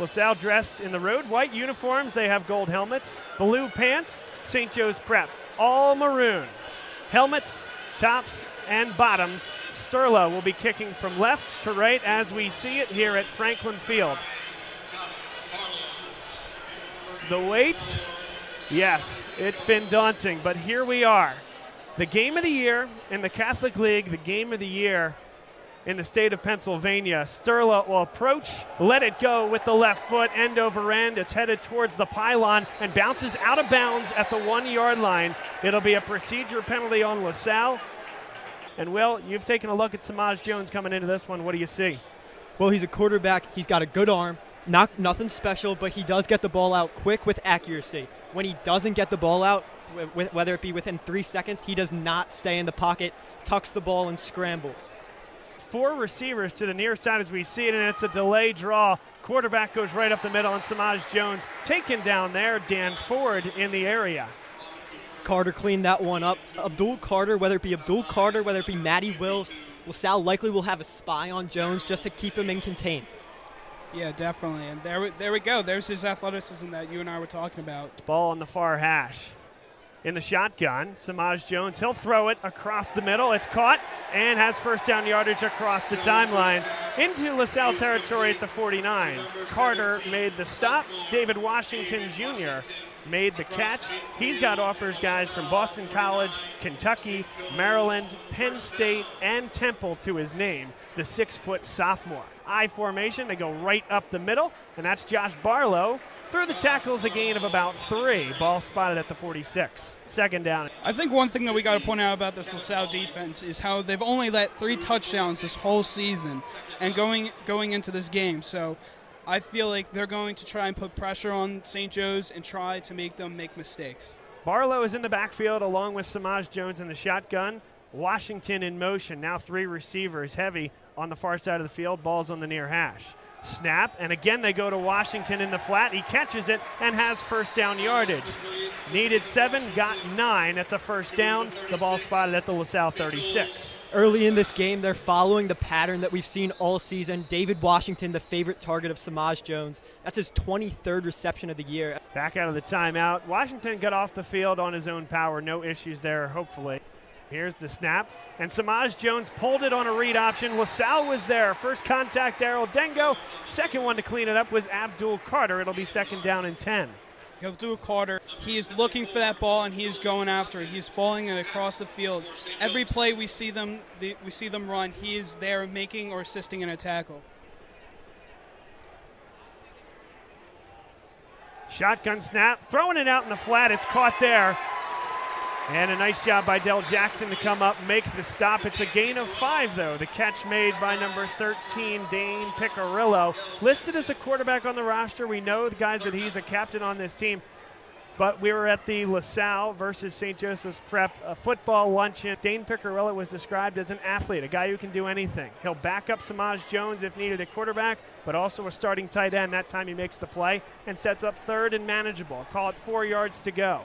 LaSalle dressed in the road white uniforms. They have gold helmets, blue pants. St. Joe's Prep, all maroon. Helmets, tops, and bottoms. Sterla will be kicking from left to right as we see it here at Franklin Field. The wait, yes, it's been daunting, but here we are. The game of the year in the Catholic League, the game of the year in the state of Pennsylvania. Sterla will approach, let it go with the left foot, end over end. It's headed towards the pylon and bounces out of bounds at the 1 yard line. It'll be a procedure penalty on LaSalle. And Will, you've taken a look at Samaj Jones coming into this one. What do you see? Well, he's a quarterback. He's got a good arm. Nothing special, but he does get the ball out quick with accuracy. When he doesn't get the ball out, whether it be within 3 seconds, he does not stay in the pocket, tucks the ball, and scrambles. 4 receivers to the near side as we see it, and it's a delay draw. Quarterback goes right up the middle, and Samaj Jones taken down there. Dan Ford in the area. Carter cleaned that one up. Abdul Carter, whether it be Matty Wills, LaSalle likely will have a spy on Jones just to keep him in contain. Yeah, definitely. And there we go. There's his athleticism that you and I were talking about. Ball on the far hash. In the shotgun, Samaj Jones, he'll throw it across the middle. It's caught and has first down yardage across the timeline into LaSalle territory at the 49. Carter made the stop. David Washington Jr. made the catch. He's got offers, guys, from Boston College, Kentucky, Maryland, Penn State, and Temple to his name, the 6-foot sophomore. I formation, they go right up the middle, and that's Josh Barlow. Through the tackles, a gain of about 3. Ball spotted at the 46. Second down. I think one thing that we got to point out about this LaSalle defense is how they've only let 3 touchdowns this whole season and going into this game. So I feel like they're going to try and put pressure on St. Joe's and try to make them make mistakes. Barlow is in the backfield along with Samaj Jones in the shotgun. Washington in motion. Now 3 receivers heavy on the far side of the field. Ball's on the near hash. Snap, and again they go to Washington in the flat. He catches it and has first down yardage. Needed 7, got 9. That's a first down. The ball spotted at the LaSalle 36. Early in this game, they're following the pattern that we've seen all season. David Washington, the favorite target of Samaj Jones. That's his 23rd reception of the year. Back out of the timeout. Washington got off the field on his own power. No issues there, hopefully. Here's the snap, and Samaj Jones pulled it on a read option. LaSalle was there. First contact, Darryl Dengo. Second one to clean it up was Abdul Carter. It'll be second down and 10. Abdul Carter, he is looking for that ball, and he is going after it. He's falling it across the field. Every play we see them run, he is there making or assisting in a tackle. Shotgun snap, throwing it out in the flat. It's caught there. And a nice job by Del Jackson to come up, make the stop. It's a gain of 5, though. The catch made by number 13, Dane Picarillo. Listed as a quarterback on the roster. We know, the guys, that he's a captain on this team. But we were at the LaSalle versus St. Joseph's Prep football luncheon. Dane Picarillo was described as an athlete, a guy who can do anything. He'll back up Samaj Jones if needed at quarterback, but also a starting tight end. That time he makes the play and sets up third and manageable. Call it 4 yards to go.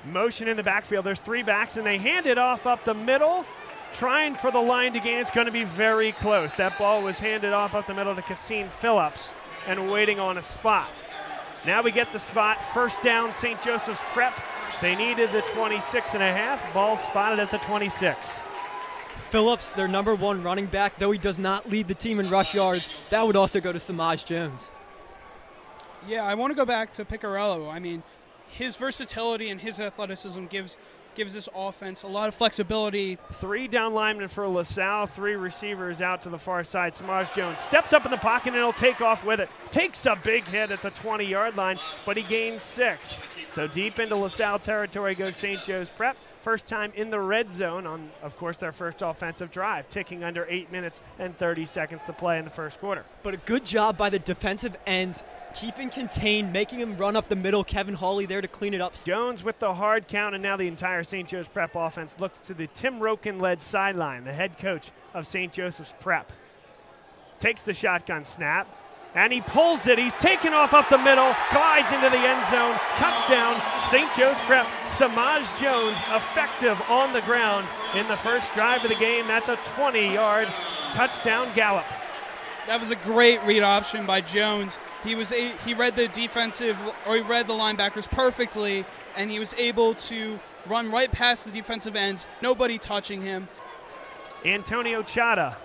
Motion in the backfield. There's 3 backs, and they hand it off up the middle, trying for the line to gain. It's going to be very close. That ball was handed off up the middle to Cassine Phillips and waiting on a spot. Now we get the spot. First down, St. Joseph's Prep. They needed the 26.5. Ball spotted at the 26. Phillips, their number 1 running back, though he does not lead the team in rush yards, that would also go to Samaj Jones. Yeah, I want to go back to Picarillo. I mean, his versatility and his athleticism gives this offense a lot of flexibility. 3 down linemen for LaSalle, 3 receivers out to the far side. Samaj Jones steps up in the pocket and he'll take off with it. Takes a big hit at the 20-yard line, but he gains 6. So deep into LaSalle territory goes St. Joe's Prep. First time in the red zone on, of course, their first offensive drive, ticking under 8 minutes and 30 seconds to play in the first quarter. But a good job by the defensive ends, keeping contained, making him run up the middle. Kevin Hawley there to clean it up. Jones with the hard count, and now the entire St. Joe's Prep offense looks to the Tim Roken-led sideline, the head coach of St. Joseph's Prep. Takes the shotgun snap, and he pulls it. He's taken off up the middle, glides into the end zone. Touchdown, St. Joe's Prep. Samaj Jones effective on the ground in the first drive of the game. That's a 20-yard touchdown gallop. That was a great read option by Jones. He read the linebackers perfectly, and he was able to run right past the defensive ends, nobody touching him. Antonio Chata.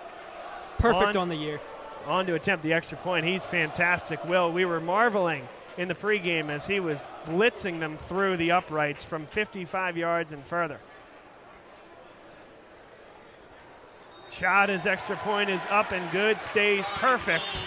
Perfect on the year. On to attempt the extra point. He's fantastic. Will, we were marveling in the pregame as he was blitzing them through the uprights from 55 yards and further. Chata's extra point is up and good, stays perfect.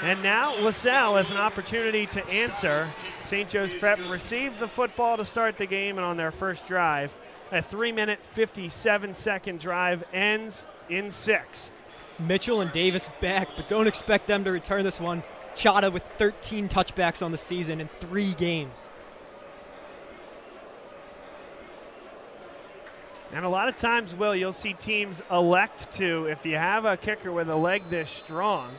And now LaSalle with an opportunity to answer. St. Joe's Prep received the football to start the game, and on their first drive, a 3-minute, 57-second drive ends in 6. Mitchell and Davis back, but don't expect them to return this one. Chata with 13 touchbacks on the season in 3 games. And a lot of times, Will, you'll see teams elect to, if you have a kicker with a leg this strong,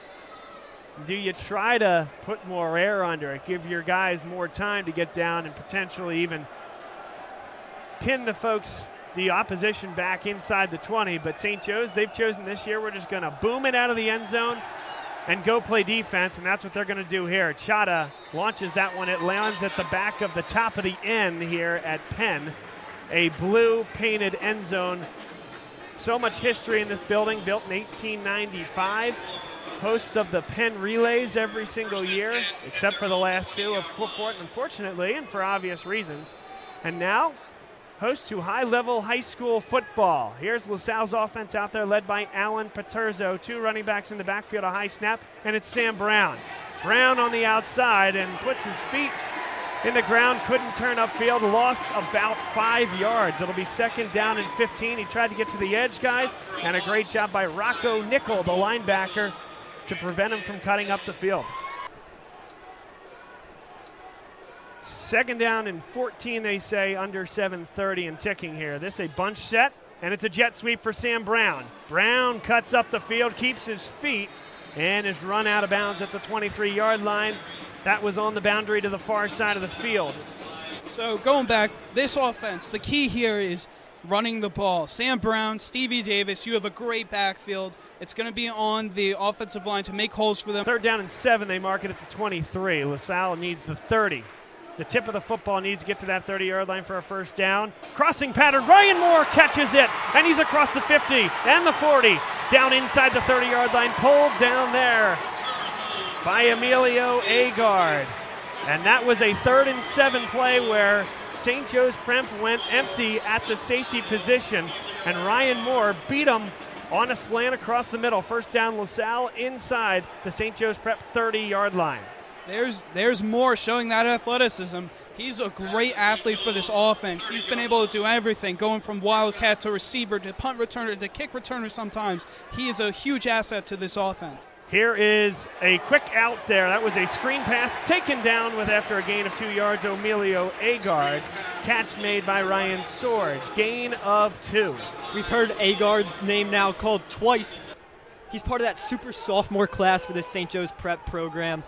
do you try to put more air under it, give your guys more time to get down and potentially even pin the opposition back inside the 20? But St. Joe's, they've chosen this year, we're just going to boom it out of the end zone and go play defense, and that's what they're going to do here. Chata launches that one. It lands at the back of the top of the end here at Penn. A blue painted end zone. So much history in this building, built in 1895. Hosts of the Penn Relays every single year, except for the last 2, unfortunately, and for obvious reasons. And now, host to high-level high school football. Here's LaSalle's offense out there, led by Alan Paterson. 2 running backs in the backfield, a high snap, and it's Sam Brown. Brown on the outside and puts his feet in the ground, couldn't turn upfield, lost about 5 yards. It'll be 2nd down and 15. He tried to get to the edge, guys, and a great job by Rocco Nickel, the linebacker, to prevent him from cutting up the field. 2nd down and 14, they say, under 7:30 and ticking here. This a bunch set, and it's a jet sweep for Sam Brown. Brown cuts up the field, keeps his feet, and is run out of bounds at the 23-yard line. That was on the boundary to the far side of the field. So going back, this offense, the key here is running the ball. Sam Brown, Stevie Davis, you have a great backfield. It's going to be on the offensive line to make holes for them. 3rd down and 7, they mark it at the 23. LaSalle needs the 30. The tip of the football needs to get to that 30-yard line for a 1st down. Crossing pattern, Ryan Moore catches it, and he's across the 50 and the 40. Down inside the 30-yard line, pulled down there by Emilio Agard. And that was a 3rd and 7 play where St. Joe's Prep went empty at the safety position, and Ryan Moore beat him on a slant across the middle. 1st down, LaSalle inside the St. Joe's Prep 30-yard line. There's Moore showing that athleticism. He's a great athlete for this offense. He's been able to do everything, going from wildcat to receiver to punt returner to kick returner sometimes. He is a huge asset to this offense. Here is a quick out there. That was a screen pass taken down with, after a gain of 2 yards, Emilio Agard. Catch made by Ryan Swords. Gain of 2. We've heard Agard's name now called twice. He's part of that super sophomore class for this St. Joe's Prep program.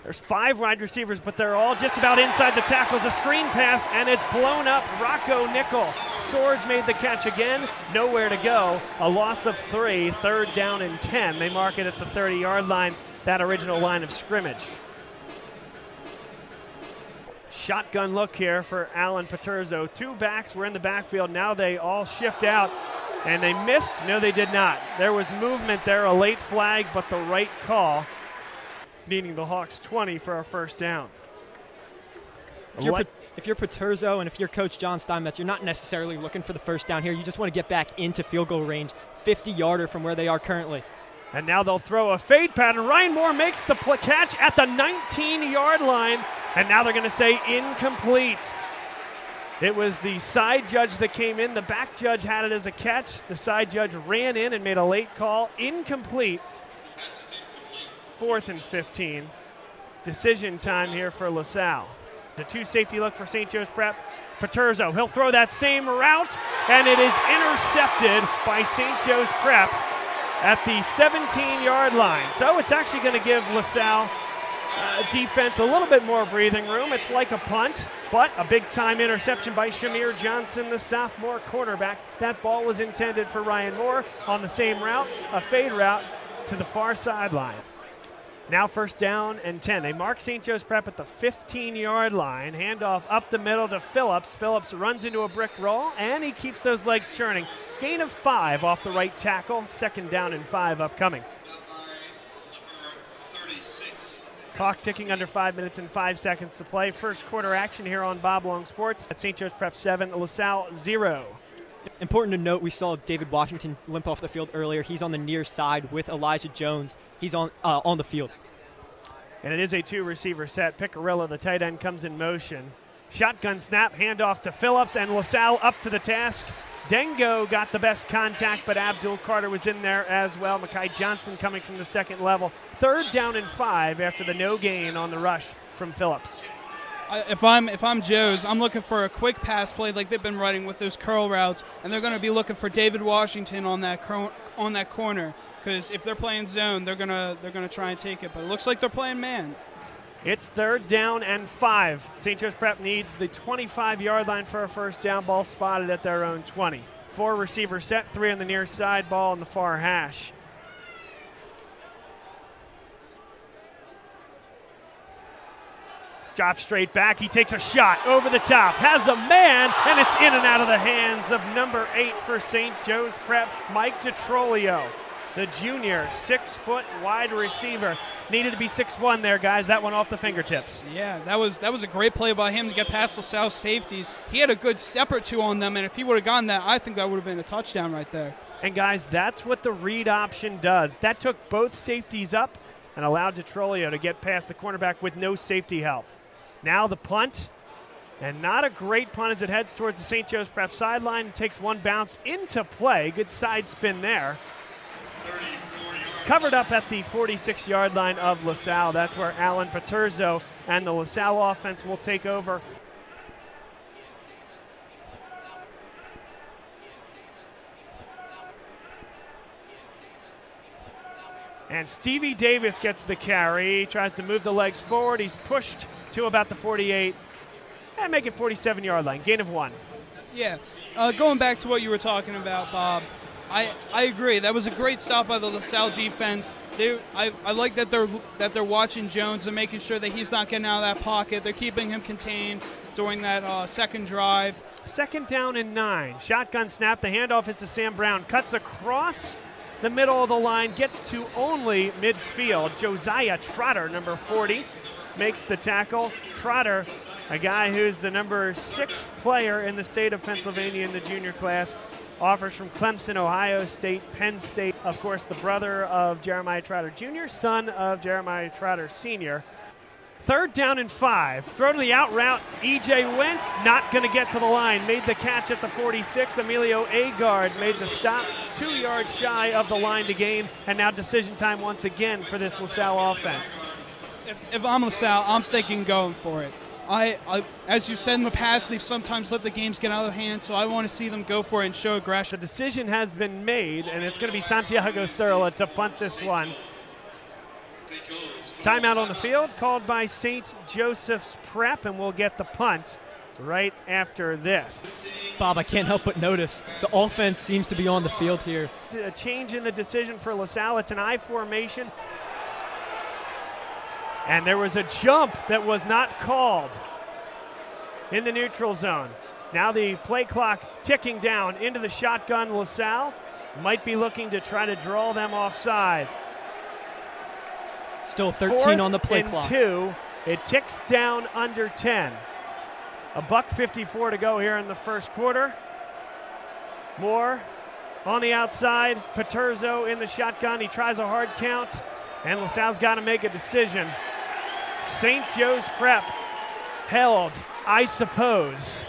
There's 5 wide receivers, but they're all just about inside the tackles. A screen pass, and it's blown up. Rocco Nickel. Swords made the catch again. Nowhere to go. A loss of 3. 3rd down and 10. They mark it at the 30-yard line, that original line of scrimmage. Shotgun look here for Alan Paterzo. 2 backs were in the backfield. Now they all shift out, and they missed. No, they did not. There was movement there, a late flag, but the right call, meaning the Hawks 20 for a 1st down. If you're Paterzo and if you're Coach John Steinmetz, you're not necessarily looking for the 1st down here. You just want to get back into field goal range, 50-yarder from where they are currently. And now they'll throw a fade pattern. Ryan Moore makes the catch at the 19-yard line, and now they're going to say incomplete. It was the side judge that came in. The back judge had it as a catch. The side judge ran in and made a late call. Incomplete. 4th and 15. Decision time here for LaSalle. The 2 safety look for St. Joe's Prep. Paterzo, he'll throw that same route, and it is intercepted by St. Joe's Prep at the 17-yard line. So it's actually going to give LaSalle defense a little bit more breathing room. It's like a punt, but a big-time interception by Shamir Johnson, the sophomore quarterback. That ball was intended for Ryan Moore on the same route, a fade route to the far sideline. Now 1st down and 10. They mark St. Joe's Prep at the 15-yard line. Handoff up the middle to Phillips. Phillips runs into a brick wall, and he keeps those legs churning. Gain of 5 off the right tackle. 2nd down and 5 upcoming. Clock ticking under 5 minutes and 5 seconds to play. First quarter action here on Bob Long Sports at St. Joe's Prep 7, LaSalle 0. Important to note, we saw David Washington limp off the field earlier. He's on the near side with Elijah Jones. He's on the field. And it is a 2-receiver set. Picarilla, the tight end, comes in motion. Shotgun snap, handoff to Phillips, and LaSalle up to the task. Dengo got the best contact, but Abdul Carter was in there as well. Mekhi Johnson coming from the 2nd level. 3rd down and 5 after the no gain on the rush from Phillips. If I'm Joe's, I'm looking for a quick pass play like they've been running with those curl routes, and they're going to be looking for David Washington on that corner, because if they're playing zone, they're gonna try and take it. But it looks like they're playing man. It's 3rd down and 5. St. Joe's Prep needs the 25-yard line for a 1st down. Ball spotted at their own 20. 4-receiver set, 3 on the near side, ball on the far hash. Drops straight back. He takes a shot over the top, has a man, and it's in and out of the hands of number 8 for St. Joe's Prep, Mike DeTrolio, the junior, 6-foot wide receiver. Needed to be 6'1" there, guys. That one off the fingertips. Yeah, that was a great play by him to get past LaSalle safeties. He had a good step or two on them, and if he would have gotten that, I think that would have been a touchdown right there. And, guys, that's what the read option does. That took both safeties up and allowed DeTrolio to get past the cornerback with no safety help. Now the punt, and not a great punt as it heads towards the St. Joe's Prep sideline. It takes one bounce into play. Good side spin there. Covered up at the 46-yard line of LaSalle. That's where Alan Paterson and the LaSalle offense will take over. And Stevie Davis gets the carry. He tries to move the legs forward. He's pushed to about the 48 and make it 47-yard line. Gain of 1. Yeah, going back to what you were talking about, Bob, I agree. That was a great stop by the LaSalle defense. I like that they're watching Jones and making sure that he's not getting out of that pocket. They're keeping him contained during that second drive. 2nd down and 9. Shotgun snap. The handoff is to Sam Brown. Cuts across the middle of the line, gets to only midfield. Josiah Trotter, number 40, makes the tackle. Trotter, a guy who's the number 6 player in the state of Pennsylvania in the junior class, offers from Clemson, Ohio State, Penn State. Of course, the brother of Jeremiah Trotter Jr., son of Jeremiah Trotter Sr. 3rd down and 5. Throw to the out route. E.J. Wentz not going to get to the line. Made the catch at the 46. Emilio Agard made the stop 2 yards shy of the line to gain. And now decision time once again for this LaSalle offense. If I'm LaSalle, I'm thinking going for it. I as you said in the past, they've sometimes let the games get out of hand, so I want to see them go for it and show aggression. The decision has been made, and it's going to be Santiago Surla to punt this one. Timeout on the field called by St. Joseph's Prep, and we'll get the punt right after this. Bob, I can't help but notice the offense seems to be on the field here. A change in the decision for LaSalle. It's an I formation. And there was a jump that was not called in the neutral zone. Now the play clock ticking down into the shotgun. LaSalle might be looking to try to draw them offside. Still 13 on the play clock. 2. It ticks down under 10. $1:54 to go here in the first quarter. Moore on the outside. Paterzo in the shotgun. He tries a hard count, and LaSalle's got to make a decision. St. Joe's Prep held, I suppose.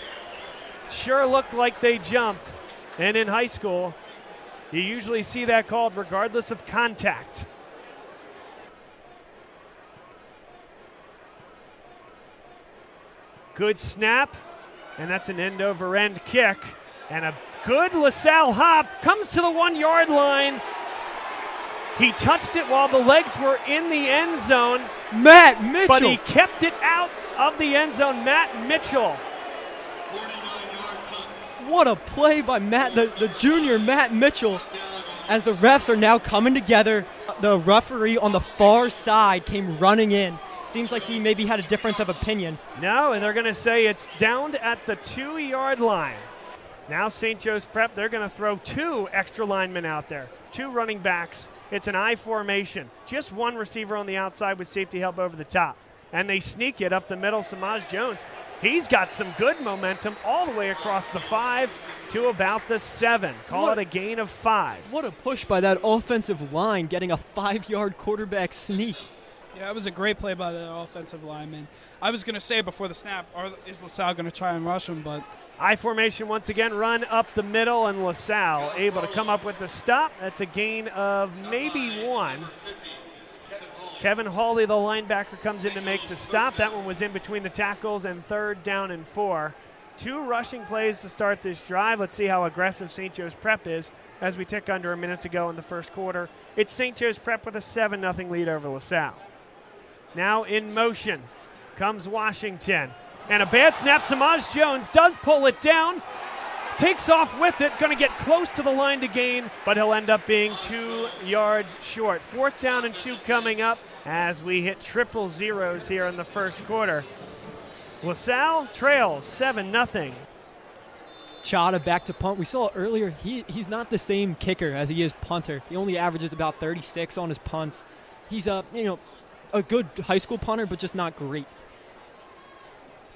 Sure looked like they jumped, and in high school, you usually see that called regardless of contact. Good snap, and that's an end-over-end kick. And a good LaSalle hop comes to the 1-yard line. He touched it while the legs were in the end zone, Matt Mitchell. But he kept it out of the end zone. Matt Mitchell. What a play by the junior Matt Mitchell. As the refs are now coming together, the referee on the far side came running in. Seems like he maybe had a difference of opinion. No, and they're going to say it's down at the 2-yard line. Now St. Joe's Prep, they're going to throw 2 extra linemen out there, 2 running backs. It's an I formation. Just 1 receiver on the outside with safety help over the top. And they sneak it up the middle. Samaj Jones, he's got some good momentum all the way across the 5 to about the 7. Call it a gain of 5. What a push by that offensive line, getting a 5-yard quarterback sneak. Yeah, it was a great play by the offensive lineman. I was going to say before the snap, is LaSalle going to try and rush him, but I formation once again, run up the middle, and LaSalle able to come up with the stop. That's a gain of maybe 1. Kevin Hawley, the linebacker, comes in to make the stop. That one was in between the tackles, and 3rd down and 4. 2 rushing plays to start this drive. Let's see how aggressive St. Joe's Prep is as we tick under a minute to go in the first quarter. It's St. Joe's Prep with a 7-0 lead over LaSalle. Now in motion comes Washington. And a bad snap. Samaj Jones does pull it down. Takes off with it. Going to get close to the line to gain, but he'll end up being 2 yards short. 4th down and 2 coming up as we hit triple zeros here in the first quarter. LaSalle trails 7-0. Chada back to punt. We saw earlier he's not the same kicker as he is punter. He only averages about 36 on his punts. He's a good high school punter, but just not great.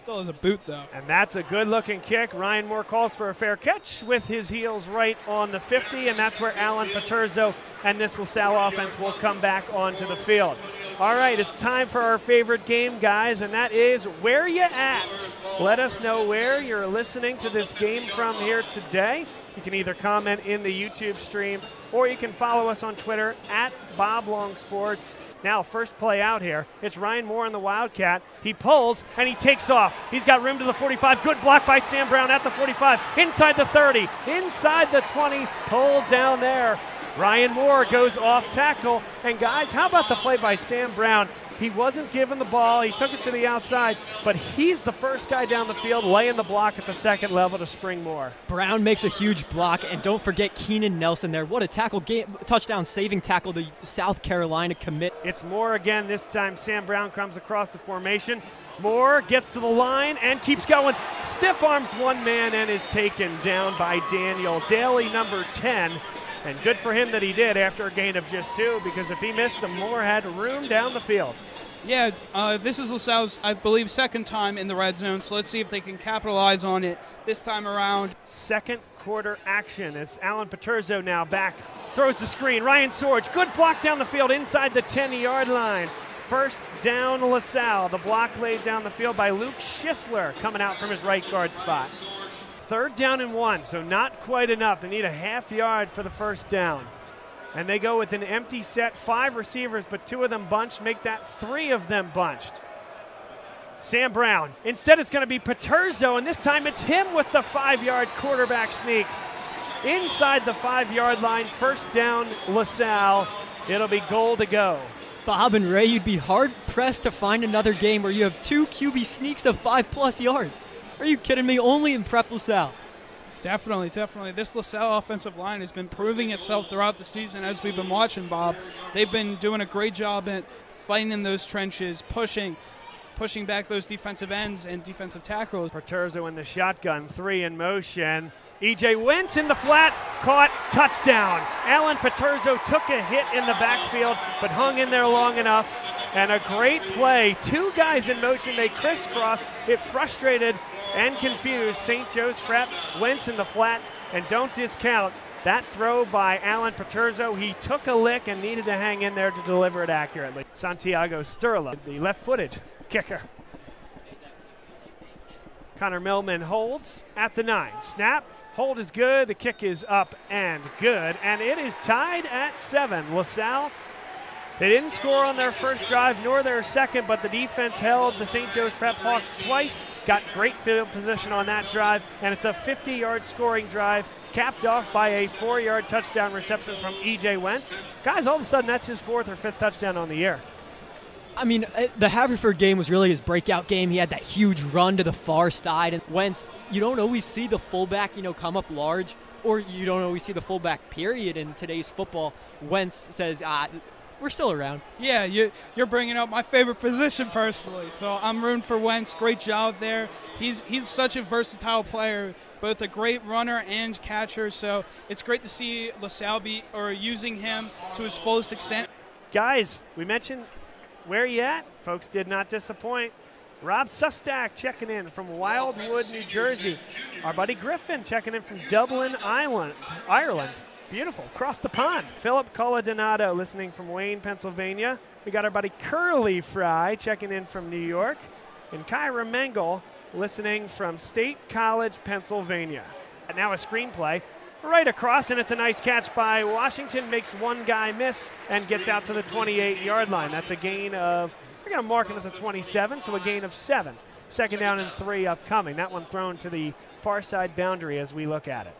still has a boot, though. And that's a good-looking kick. Ryan Moore calls for a fair catch with his heels right on the 50, and that's where Alan Paterson and this LaSalle offense will come back onto the field. All right, it's time for our favorite game, guys, and that is Where Ya At? Let us know where you're listening to this game from here today. You can either comment in the YouTube stream or you can follow us on Twitter at BobLongSports. Now, first play out here. It's Ryan Moore on the Wildcat. He pulls and he takes off. He's got room to the 45. Good block by Sam Brown at the 45. Inside the 30. Inside the 20. Pulled down there. Ryan Moore goes off tackle. And guys, how about the play by Sam Brown? He wasn't given the ball. He took it to the outside, but he's the first guy down the field laying the block at the second level to spring Moore. Brown makes a huge block, and don't forget Keenan Nelson there. What a tackle, touchdown saving tackle, the South Carolina commit. It's Moore again. This time Sam Brown comes across the formation. Moore gets to the line and keeps going. Stiff arms one man and is taken down by Daniel Daly, number 10. And good for him that he did after a gain of just 2, because if he missed him, Moore had room down the field. Yeah, this is LaSalle's, I believe, second time in the red zone, so let's see if they can capitalize on it this time around. Second quarter action as Alan Paterson now back, throws the screen. Ryan Sorge, good block down the field inside the 10-yard line. First down LaSalle. The block laid down the field by Luke Schisler coming out from his right guard spot. Third down and 1, so not quite enough. They need a half yard for the first down. And they go with an empty set, 5 receivers, but 2 of them bunched, make that 3 of them bunched. Sam Brown. Instead, it's going to be Paterson, and this time it's him with the 5-yard quarterback sneak. Inside the 5-yard line, first down LaSalle. It'll be goal to go. Bob and Ray, you'd be hard-pressed to find another game where you have 2 QB sneaks of 5+ yards. Are you kidding me? Only in Prep LaSalle. Definitely, definitely. This LaSalle offensive line has been proving itself throughout the season as we've been watching, Bob. They've been doing a great job at fighting in those trenches, pushing back those defensive ends and defensive tackles. Paterson in the shotgun, 3 in motion. E.J. Wentz in the flat, caught, touchdown. Alan Paterson took a hit in the backfield, but hung in there long enough. And a great play. 2 guys in motion, they crisscross. It frustrated and confused St. Joe's Prep. Wentz in the flat, and don't discount that throw by Alan Paterson. He took a lick and needed to hang in there to deliver it accurately. Santiago Sturla, the left-footed kicker. Connor Millman holds at the 9. Snap, hold is good, the kick is up and good, and it is tied at 7. LaSalle, they didn't score on their first drive nor their second, but the defense held the St. Joe's Prep Hawks twice, got great field position on that drive, and it's a 50-yard scoring drive capped off by a 4-yard touchdown reception from E.J. Wentz. Guys, all of a sudden that's his 4th or 5th touchdown on the year. I mean, the Haverford game was really his breakout game. He had that huge run to the far side. And Wentz, you don't always see the fullback, come up large, or you don't always see the fullback, period, in today's football. Wentz says, we're still around. Yeah, you're bringing up my favorite position personally. So I'm rooting for Wentz. Great job there. He's such a versatile player, both a great runner and catcher. So it's great to see LaSalle using him to his fullest extent. Guys, we mentioned where you at. Folks did not disappoint. Rob Sustak checking in from Wildwood, New Jersey. Our buddy Griffin checking in from Dublin, Ireland. Beautiful, across the pond. Philip Coladonato listening from Wayne, Pennsylvania. We got our buddy Curly Fry checking in from New York. And Kyra Mengel listening from State College, Pennsylvania. Now a screenplay right across, and it's a nice catch by Washington. Makes one guy miss and gets out to the 28-yard line. That's a gain of, we're going to mark him as a 27, so a gain of 7. Second down and 3 upcoming. That one thrown to the far side boundary as we look at it.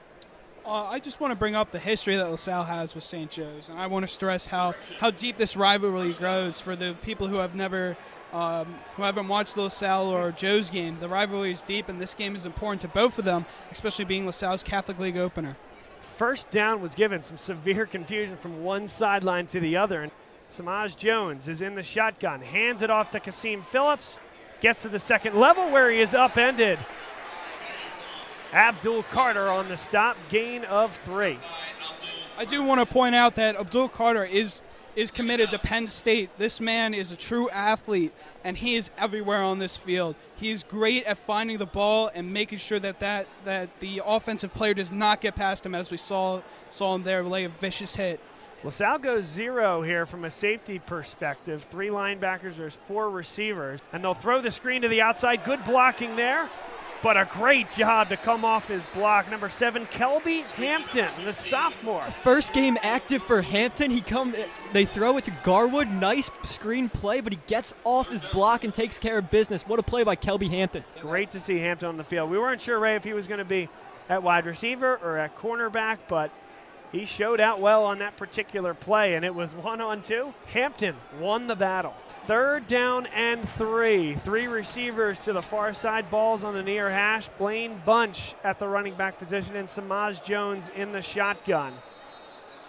I just want to bring up the history that LaSalle has with St. Joe's, and I want to stress how deep this rivalry grows for the people who have never, who haven't watched the LaSalle or Joe's game. The rivalry is deep, and this game is important to both of them, especially being LaSalle's Catholic League opener. First down was given, some severe confusion from one sideline to the other, and Samaj Jones is in the shotgun, hands it off to Kasim Phillips, gets to the second level where he is upended. Abdul Carter on the stop, gain of 3. I do want to point out that Abdul Carter is committed to Penn State. This man is a true athlete, and he is everywhere on this field. He is great at finding the ball and making sure that the offensive player does not get past him, as we saw him there lay a vicious hit. LaSalle goes 0 here from a safety perspective. 3 linebackers, there's 4 receivers, and they'll throw the screen to the outside. Good blocking there. But a great job to come off his block. Number 7, Kelby Hampton, the sophomore. First game active for Hampton. They throw it to Garwood. Nice screen play, but he gets off his block and takes care of business. What a play by Kelby Hampton. Great to see Hampton on the field. We weren't sure, Ray, if he was going to be at wide receiver or at cornerback, but he showed out well on that particular play, and it was 1-on-2. Hampton won the battle. Third down and 3. 3 receivers to the far side, balls on the near hash. Blaine Bunch at the running back position, and Samaj Jones in the shotgun.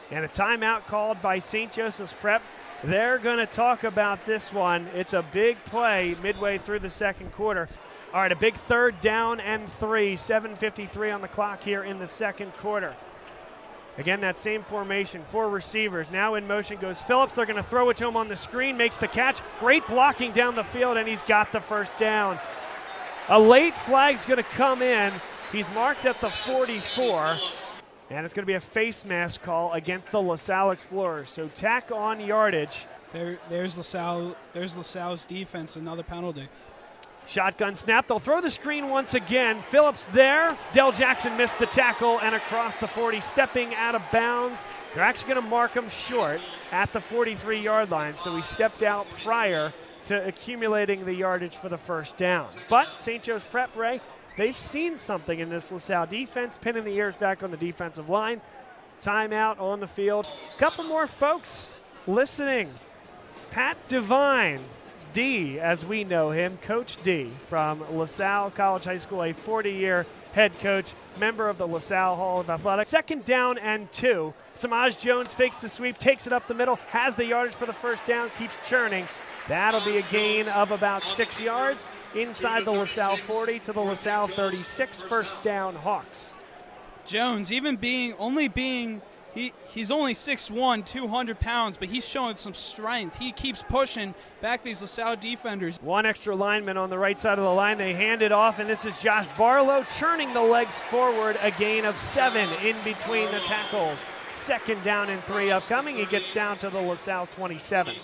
And a timeout called by St. Joseph's Prep. They're going to talk about this one. It's a big play midway through the second quarter. All right, a big third down and 3. 7:53 on the clock here in the second quarter. Again, that same formation, 4 receivers. Now in motion goes Phillips. They're going to throw it to him on the screen, makes the catch. Great blocking down the field, and he's got the first down. A late flag's going to come in. He's marked at the 44, and it's going to be a face mask call against the LaSalle Explorers. So tack on yardage. There's LaSalle's defense, another penalty. Shotgun snap. They'll throw the screen once again. Phillips there. Del Jackson missed the tackle and across the 40, stepping out of bounds. They're actually going to mark him short at the 43-yard line, so he stepped out prior to accumulating the yardage for the first down. But St. Joe's Prep, Ray, they've seen something in this LaSalle defense, pinning the ears back on the defensive line. Timeout on the field. A couple more folks listening. Pat Devine, D, as we know him, Coach D from LaSalle College High School, a 40-year head coach, member of the LaSalle Hall of Athletics. Second down and 2. Samaj Jones fakes the sweep, takes it up the middle, has the yardage for the first down, keeps churning. That'll be a gain of about 6 yards inside the LaSalle 40 to the LaSalle 36. First down, Hawks. Jones, he's only 6'1", 200 pounds, but he's showing some strength. He keeps pushing back these LaSalle defenders. One extra lineman on the right side of the line. They hand it off, and this is Josh Barlow churning the legs forward. A gain of 7 in between the tackles. Second down and 3 upcoming. He gets down to the LaSalle 27.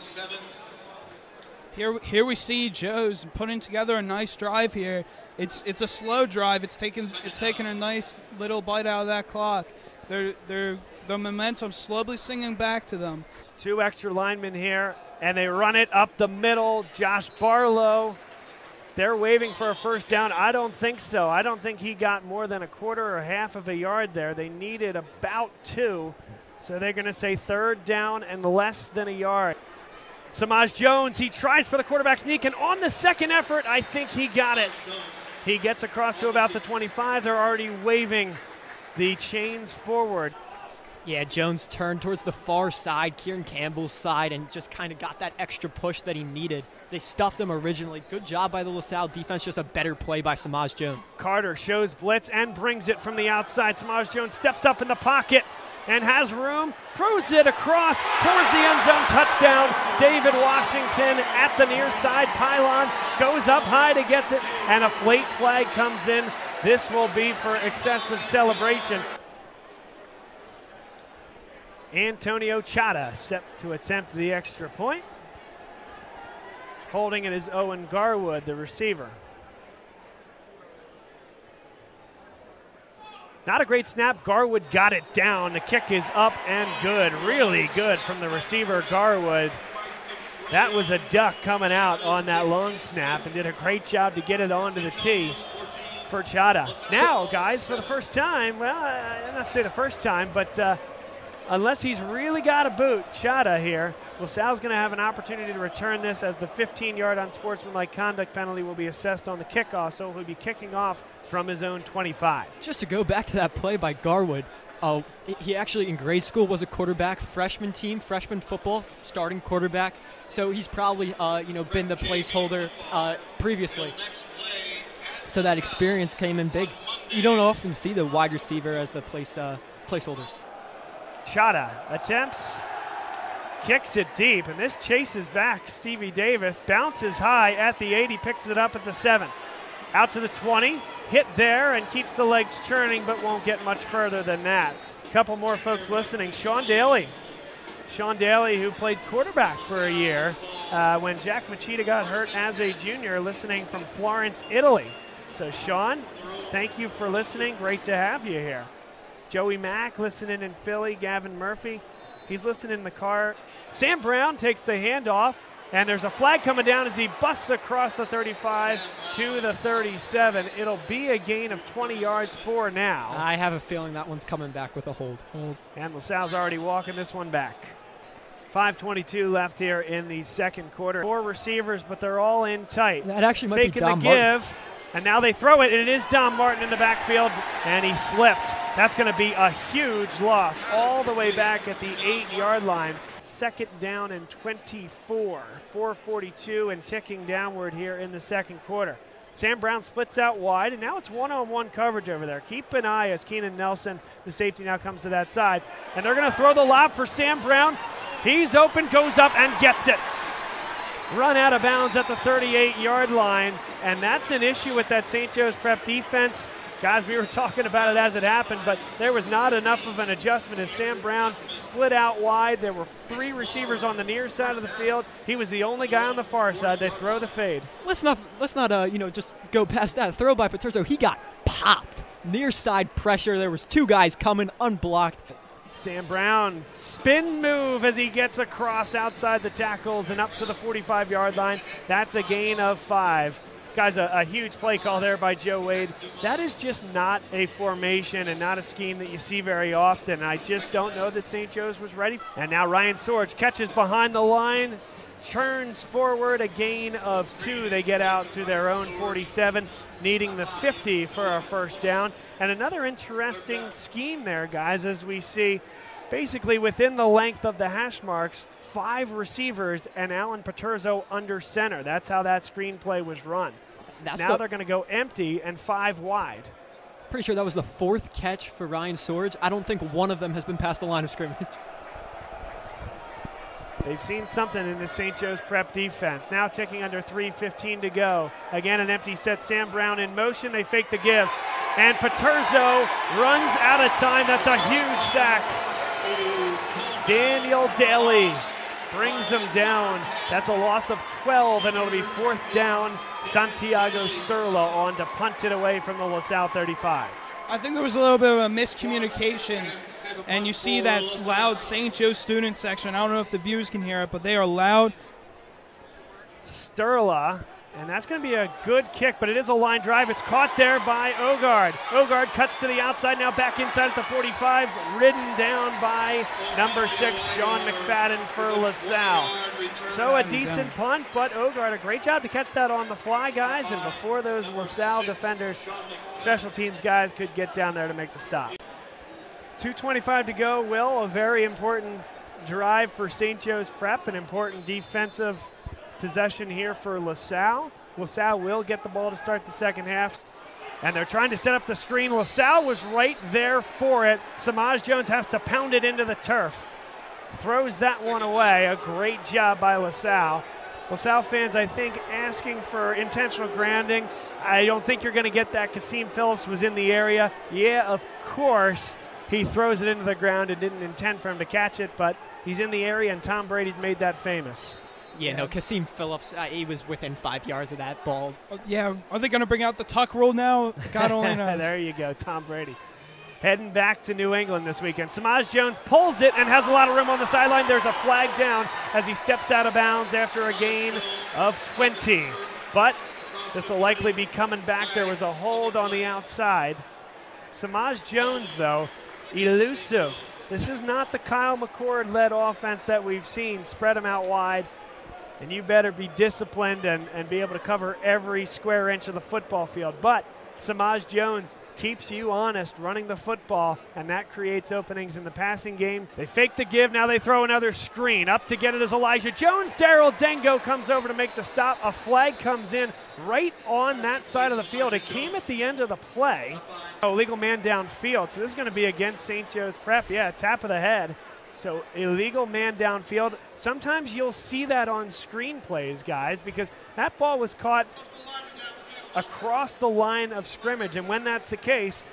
Here we see Joe's putting together a nice drive here. It's a slow drive. It's taken a nice little bite out of that clock. The momentum slowly swinging back to them. 2 extra linemen here, and they run it up the middle. Josh Barlow, they're waving for a first down. I don't think so. I don't think he got more than a quarter or half of a yard there. They needed about 2, so they're going to say third down and less than a yard. Samaj Jones, he tries for the quarterback sneak, and on the second effort, I think he got it. He gets across to about the 25. They're already waving the chains forward. Yeah, Jones turned towards the far side, Kieran Campbell's side, and just kind of got that extra push that he needed. They stuffed him originally. Good job by the LaSalle defense, just a better play by Samaj Jones. Carter shows blitz and brings it from the outside. Samaj Jones steps up in the pocket and has room, throws it across towards the end zone, touchdown. David Washington at the near side pylon, goes up high to get it, and a late flag comes in. This will be for excessive celebration. Antonio Chata set to attempt the extra point. Holding it is Owen Garwood, the receiver. Not a great snap. Garwood got it down. The kick is up and good. Really good from the receiver, Garwood. That was a duck coming out on that long snap and did a great job to get it onto the tee for Chata. Now, guys, for the first time, well, I'm not say the first time, but unless he's really got a boot, Chata here, LaSalle's going to have an opportunity to return this as the 15-yard unsportsmanlike conduct penalty will be assessed on the kickoff, so he'll be kicking off from his own 25. Just to go back to that play by Garwood, he actually in grade school was a quarterback, freshman football, starting quarterback, so he's probably been the placeholder previously. So that experience came in big. You don't often see the wide receiver as the placeholder. Chata attempts, kicks it deep, and this chases back Stevie Davis, bounces high at the 80, picks it up at the 7. Out to the 20, hit there and keeps the legs churning, but won't get much further than that. A couple more folks listening. Sean Daly, who played quarterback for a year when Jack Machida got hurt as a junior, listening from Florence, Italy. So Sean, thank you for listening. Great to have you here. Joey Mack listening in Philly. Gavin Murphy, he's listening in the car. Sam Brown takes the handoff, and there's a flag coming down as he busts across the 35 to the 37. It'll be a gain of 20 yards for now. I have a feeling that one's coming back with a hold. And LaSalle's already walking this one back. 5:22 left here in the second quarter. 4 receivers, but they're all in tight. That actually might Faking be Dom the Martin. give. And now they throw it, and it is Dom Martin in the backfield, and he slipped. That's going to be a huge loss all the way back at the 8-yard line. Second down and 24, 4:42 and ticking downward here in the second quarter. Sam Brown splits out wide, and now it's one-on-one coverage over there. Keep an eye as Keenan Nelson, the safety, now comes to that side. And they're going to throw the lob for Sam Brown. He's open, goes up, and gets it. Run out of bounds at the 38-yard line, and that's an issue with that St. Joe's Prep defense. Guys, we were talking about it as it happened, but there was not enough of an adjustment as Sam Brown split out wide. There were 3 receivers on the near side of the field. He was the only guy on the far side. They throw the fade. Let's not just go past that. Throw by Paterson. He got popped. Near side pressure. There was 2 guys coming unblocked. Sam Brown, spin move as he gets across outside the tackles and up to the 45-yard line. That's a gain of 5. Guys, a huge play call there by Joe Wade. That is just not a formation and not a scheme that you see very often. I just don't know that St. Joe's was ready. And now Ryan Sorge catches behind the line, churns forward, a gain of 2. They get out to their own 47, needing the 50 for a first down. And another interesting scheme there, guys, as we see basically within the length of the hash marks, 5 receivers and Alan Paterzo under center. That's how that screenplay was run. Now they're going to go empty and 5 wide. Pretty sure that was the 4th catch for Ryan Sorge. I don't think one of them has been past the line of scrimmage. They've seen something in the St. Joe's Prep defense. Now ticking under 3:15 to go. Again, an empty set. Sam Brown in motion. They fake the give. And Paterzo runs out of time. That's a huge sack. Daniel Daly brings him down. That's a loss of 12, and it'll be 4th down. Santiago Sterla on to punt it away from the LaSalle 35. I think there was a little bit of a miscommunication, and you see that loud St. Joe student section. I don't know if the viewers can hear it, but they are loud. Sterla And that's going to be a good kick, but it is a line drive. It's caught there by Ogard. Ogard cuts to the outside, now back inside at the 45, ridden down by number 6, Sean Mcfadden for LaSalle. So a decent punt, but Ogard, a great job to catch that on the fly, guys, and before those LaSalle defenders, special teams guys, could get down there to make the stop. 2:25 to go, Will, a very important drive for St. Joe's Prep, an important defensive possession here for LaSalle. LaSalle will get the ball to start the second half, and they're trying to set up the screen. LaSalle was right there for it. Samaj Jones has to pound it into the turf. Throws that one away. A great job by LaSalle. LaSalle fans, I think, asking for intentional grounding. I don't think you're going to get that. Kasim Phillips was in the area. Yeah, of course, he throws it into the ground and didn't intend for him to catch it, but he's in the area, and Tom Brady's made that famous. Yeah, no, Kasim Phillips, he was within 5 yards of that ball. Yeah, are they going to bring out the tuck rule now? God only knows. There you go, Tom Brady. Heading back to New England this weekend. Samaj Jones pulls it and has a lot of room on the sideline. There's a flag down as he steps out of bounds after a gain of 20. But this will likely be coming back. There was a hold on the outside. Samaj Jones, though, elusive. This is not the Kyle McCord-led offense that we've seen. Spread him out wide. And you better be disciplined and be able to cover every square inch of the football field. But Samaj Jones keeps you honest running the football, and that creates openings in the passing game. They fake the give. Now they throw another screen. Up to get it is Elijah Jones. Daryl Dengo comes over to make the stop. A flag comes in right on that side of the field. It came at the end of the play. Illegal man downfield. So this is going to be against St. Joe's Prep. Yeah, tap of the head. So illegal man downfield. Sometimes you'll see that on screenplays, guys, because that ball was caught across the line of scrimmage, and when that's the case,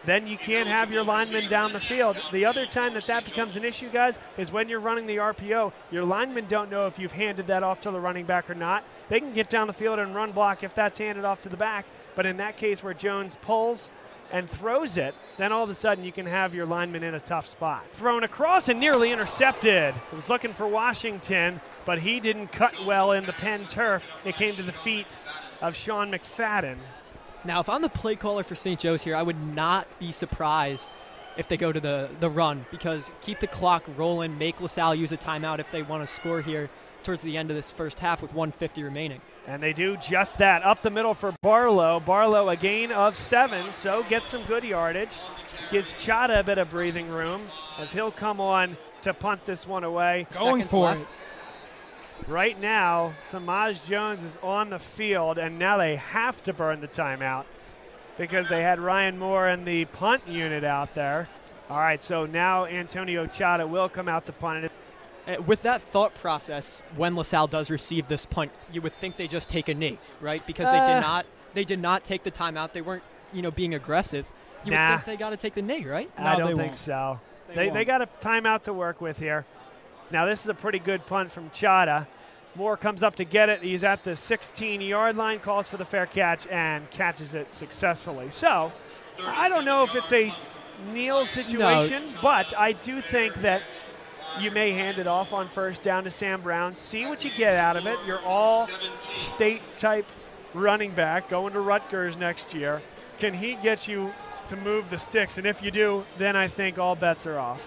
then you can't have your lineman down the field. The other time that becomes an issue, guys, is when you're running the RPO. Your linemen don't know if you've handed that off to the running back or not. They can get down the field and run block if that's handed off to the back, but in that case where Jones pulls and throws it, then all of a sudden you can have your lineman in a tough spot. Thrown across and nearly intercepted. He was looking for Washington, but he didn't cut well in the Penn turf. It came to the feet of Sean Mcfadden. Now, if I'm the play caller for St. Joe's here, I would not be surprised if they go to the run, because keep the clock rolling, make LaSalle use a timeout if they want to score here towards the end of this first half with 1:50 remaining. And they do just that. Up the middle for Barlow. Barlow a gain of 7, so gets some good yardage. Gives Chada a bit of breathing room as he'll come on to punt this one away. Going for it. Right now, Samaj Jones is on the field, and now they have to burn the timeout because they had Ryan Moore and the punt unit out there. All right, so now Antonio Chada will come out to punt it. With that thought process, when LaSalle does receive this punt, you would think they just take a knee, right? Because they did not take the timeout. They weren't, being aggressive. You would think they got to take the knee, right? I don't think so. They got a timeout to work with here. Now this is a pretty good punt from Chada. Moore comes up to get it. He's at the 16-yard line, calls for the fair catch, and catches it successfully. So I don't know if it's a kneel situation, but I do think that you may hand it off on first down to Sam Brown. See what you get out of it. You're all state-type running back going to Rutgers next year. Can he get you to move the sticks? And if you do, then I think all bets are off.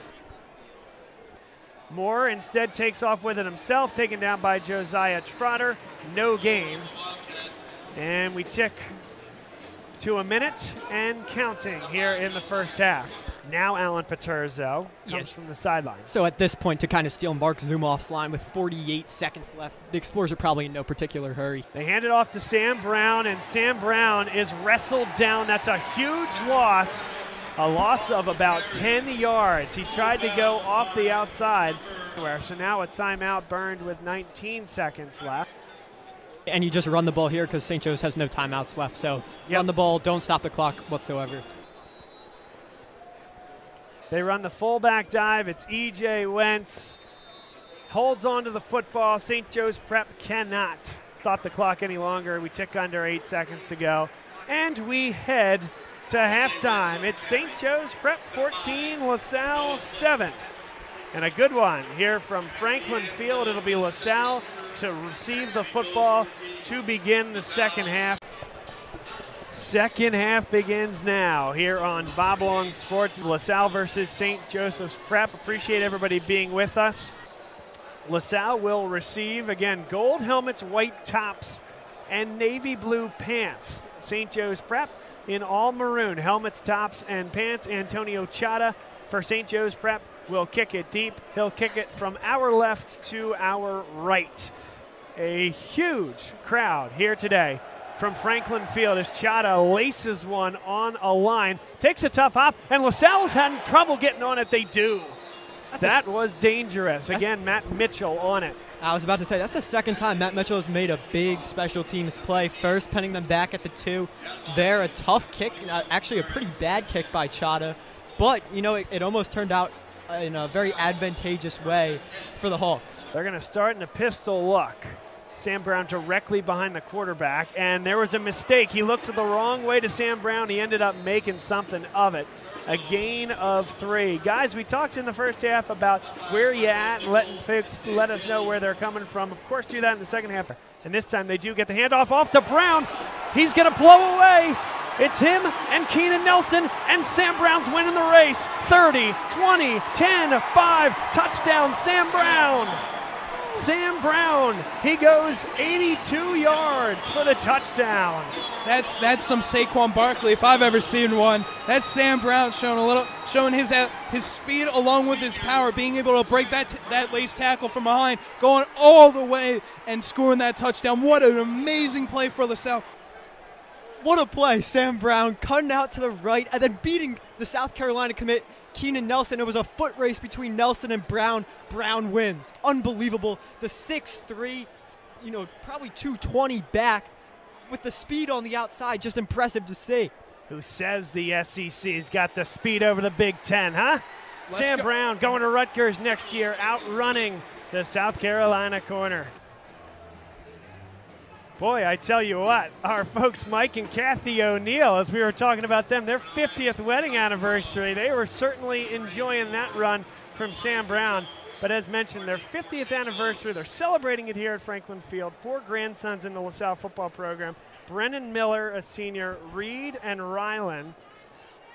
Moore instead takes off with it himself, taken down by Josiah Trotter. No gain. And we tick to a minute and counting here in the first half. Now Alan Paterzo comes from the sideline. So at this point, to kind of steal Mark Zumoff's line with 48 seconds left, the Explorers are probably in no particular hurry. They hand it off to Sam Brown, and Sam Brown is wrestled down. That's a huge loss. A loss of about 10 yards. He tried to go off the outside. So now a timeout burned with 19 seconds left. And you just run the ball here because St. Joe's has no timeouts left. So run the ball, don't stop the clock whatsoever. They run the fullback dive. It's E.J. Wentz. Holds on to the football. St. Joe's Prep cannot stop the clock any longer. We tick under 8 seconds to go. And we head to halftime. It's St. Joe's Prep 14, LaSalle 7. And a good one here from Franklin Field. It'll be LaSalle to receive the football to begin the second half. Second half begins now here on Bob Long Sports. LaSalle versus St. Joseph's Prep. Appreciate everybody being with us. LaSalle will receive, again, gold helmets, white tops, and navy blue pants. St. Joe's Prep in all maroon helmets, tops, and pants. Antonio Chata for St. Joe's Prep will kick it deep. He'll kick it from our left to our right. A huge crowd here today from Franklin Field as Chata laces one on a line, takes a tough hop, and LaSalle's had trouble getting on it. They do. That was dangerous. Again, Matt Mitchell on it. I was about to say, that's the second time Matt Mitchell has made a big special teams play. First, pinning them back at the 2. There, a tough kick, actually a pretty bad kick by Chata. But, you know, it almost turned out in a very advantageous way for the Hawks. They're going to start in a pistol look. Sam Brown directly behind the quarterback, and there was a mistake. He looked the wrong way to Sam Brown. He ended up making something of it. A gain of 3. Guys, we talked in the first half about where you at and letting folks let us know where they're coming from. Of course, do that in the second half. And this time they do get the handoff off to Brown. He's going to blow away. It's him and Keenan Nelson, and Sam Brown's winning the race. 30, 20, 10, 5, touchdown, Sam Brown. Sam Brown, he goes 82 yards for the touchdown. That's some Saquon Barkley if I've ever seen one. That's Sam Brown showing his speed along with his power, being able to break that lace tackle from behind, going all the way and scoring that touchdown. What an amazing play for LaSalle. What a play. Sam Brown cutting out to the right and then beating the South Carolina commit Keenan Nelson. It was a foot race between Nelson and Brown. Brown wins. Unbelievable. The 6'3", probably 220 back with the speed on the outside. Just impressive to see. Who says the SEC's got the speed over the Big Ten, huh? Sam Brown going to Rutgers next year, outrunning the South Carolina corner. Boy, I tell you what, our folks Mike and Kathy O'Neill, as we were talking about them, their 50th wedding anniversary, they were certainly enjoying that run from Sam Brown. But as mentioned, their 50th anniversary, they're celebrating it here at Franklin Field. 4 grandsons in the LaSalle football program. Brennan Miller, a senior, Reed and Rylan,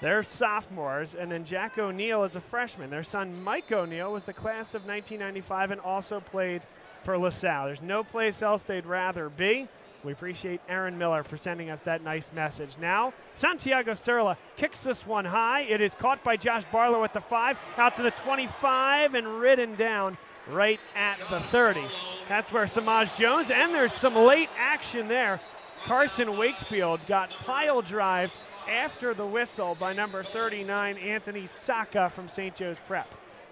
they're sophomores, and then Jack O'Neill is a freshman. Their son Mike O'Neill was the class of 1995 and also played for LaSalle. There's no place else they'd rather be. We appreciate Aaron Miller for sending us that nice message. Now, Santiago Serla kicks this one high. It is caught by Josh Barlow at the 5, out to the 25, and ridden down right at the 30. That's where Samaj Jones, and there's some late action there. Carson Wakefield got pile-drived after the whistle by number 39, Anthony Saka from St. Joe's Prep.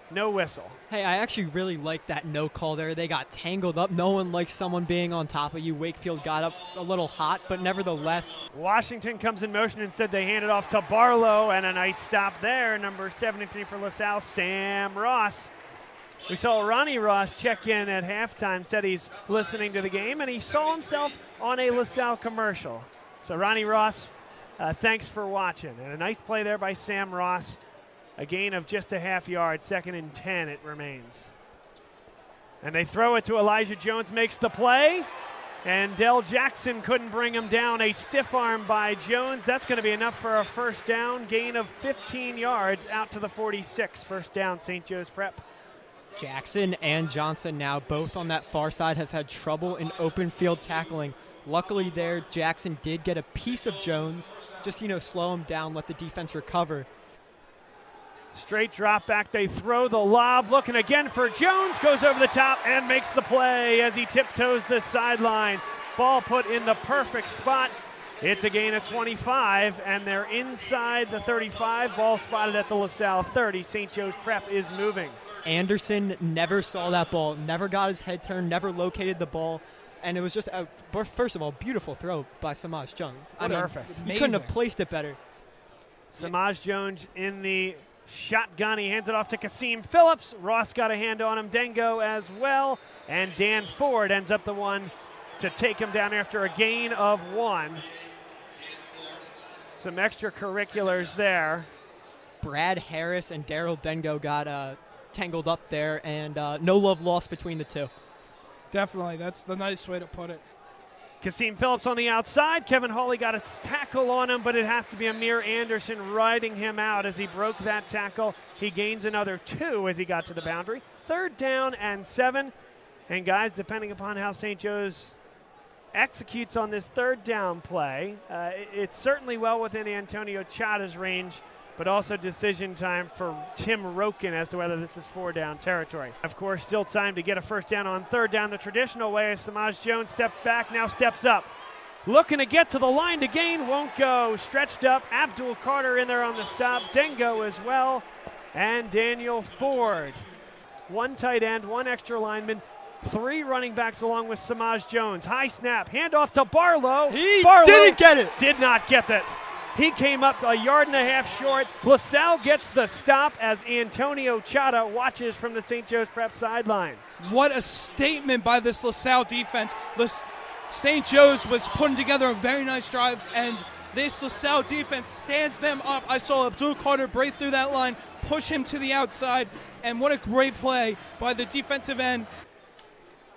No whistle. Hey, I actually really like that no call there. They got tangled up. No one likes someone being on top of you. Wakefield got up a little hot, but nevertheless. Washington comes in motion. Instead, they hand it off to Barlow, and a nice stop there. Number 73 for LaSalle, Sam Ross. We saw Ronnie Ross check in at halftime, said he's listening to the game, and he saw himself on a LaSalle commercial. So Ronnie Ross, thanks for watching. And a nice play there by Sam Ross. A gain of just a half yard, 2nd and 10 it remains. And they throw it to Elijah Jones, makes the play. And Dell Jackson couldn't bring him down. A stiff arm by Jones. That's going to be enough for a first down. Gain of 15 yards out to the 46. First down, St. Joe's Prep. Jackson and Johnson now both on that far side have had trouble in open field tackling. Luckily there, Jackson did get a piece of Jones. Just, slow him down, let the defense recover. Straight drop back, they throw the lob, looking again for Jones, goes over the top and makes the play as he tiptoes the sideline. Ball put in the perfect spot. It's a gain of 25, and they're inside the 35. Ball spotted at the LaSalle 30. St. Joe's Prep is moving. Anderson never saw that ball, never got his head turned, never located the ball. And it was just, first of all, beautiful throw by Samaj Jones. Perfect. He couldn't have placed it better. Samaj Jones in the shotgun. He hands it off to Kasim Phillips. Ross got a hand on him. Dengo as well. And Dan Ford ends up the one to take him down after a gain of 1. Some extracurriculars there. Brad Harris and Daryl Dengo got tangled up there, and no love lost between the two. Definitely. That's the nice way to put it. Kasim Phillips on the outside. Kevin Hawley got a tackle on him, but it has to be Amir Anderson riding him out as he broke that tackle. He gains another 2 as he got to the boundary. 3rd down and 7. And guys, depending upon how St. Joe's executes on this 3rd down play, it's certainly well within Antonio Chada's range, but also decision time for Tim Roken as to whether this is 4-down territory. Of course, still time to get a 1st down on 3rd down the traditional way as Samaj Jones steps back, now steps up. Looking to get to the line to gain, won't go. Stretched up, Abdul Carter in there on the stop, Dengo as well, and Daniel Ford. 1 tight end, 1 extra lineman, 3 running backs along with Samaj Jones. High snap, handoff to Barlow. Barlow didn't get it. Did not get that. He came up 1.5 yards short. LaSalle gets the stop as Antonio Chada watches from the St. Joe's Prep sideline. What a statement by this LaSalle defense. St. Joe's was putting together a very nice drive, and this LaSalle defense stands them up. I saw Abdul Carter break through that line, push him to the outside, and what a great play by the defensive end.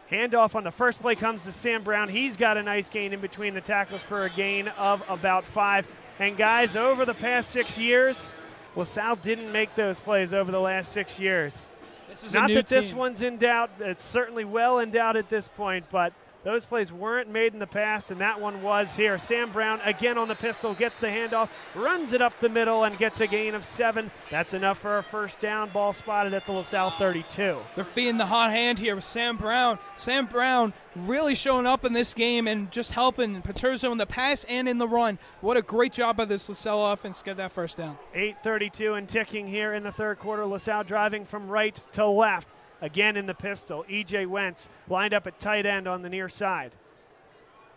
Handoff on the first play comes to Sam Brown. He's got a nice gain in between the tackles for a gain of about 5. And guys, over the past 6 years, LaSalle didn't make those plays over the last 6 years. This is Not a new that team. this one's in doubt. It's certainly well in doubt at this point, but those plays weren't made in the past, and that one was here. Sam Brown again on the pistol, gets the handoff, runs it up the middle, and gets a gain of 7. That's enough for a 1st down. Ball spotted at the LaSalle 32. They're feeding the hot hand here with Sam Brown. Sam Brown really showing up in this game and just helping Paterson in the pass and in the run. What a great job by this LaSalle offense to get that 1st down. 8:32 and ticking here in the 3rd quarter. LaSalle driving from right to left. Again in the pistol, E.J. Wentz lined up at tight end on the near side.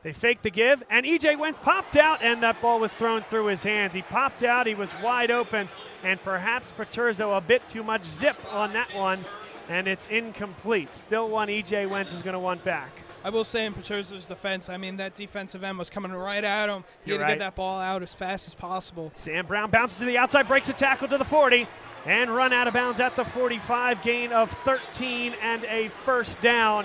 They fake the give, and E.J. Wentz popped out, and that ball was thrown through his hands. He popped out, he was wide open, and perhaps Paterzo a bit too much zip on that one, and it's incomplete. Still one E.J. Wentz is going to want back. I will say in Paterzo's defense, I mean, that defensive end was coming right at him. He had to You're right. get that ball out as fast as possible. Sam Brown bounces to the outside, breaks a tackle to the 40, and run out of bounds at the 45, gain of 13 and a 1st down.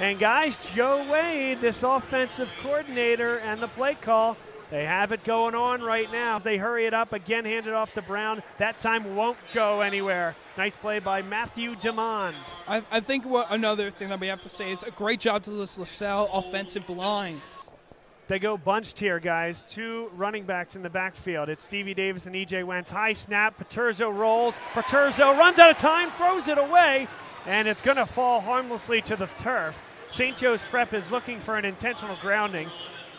And guys, Joe Wade, this offensive coordinator and the play call, they have it going on right now. They hurry it up, again hand it off to Brown. That time won't go anywhere. Nice play by Matthew DeMond. I think what another thing that we have to say is a great job to this LaSalle offensive line. They go bunched here, guys. 2 running backs in the backfield. It's Stevie Davis and E.J. Wentz. High snap. Paterzo rolls. Paterzo runs out of time, throws it away, and it's going to fall harmlessly to the turf. St. Joe's Prep is looking for an intentional grounding,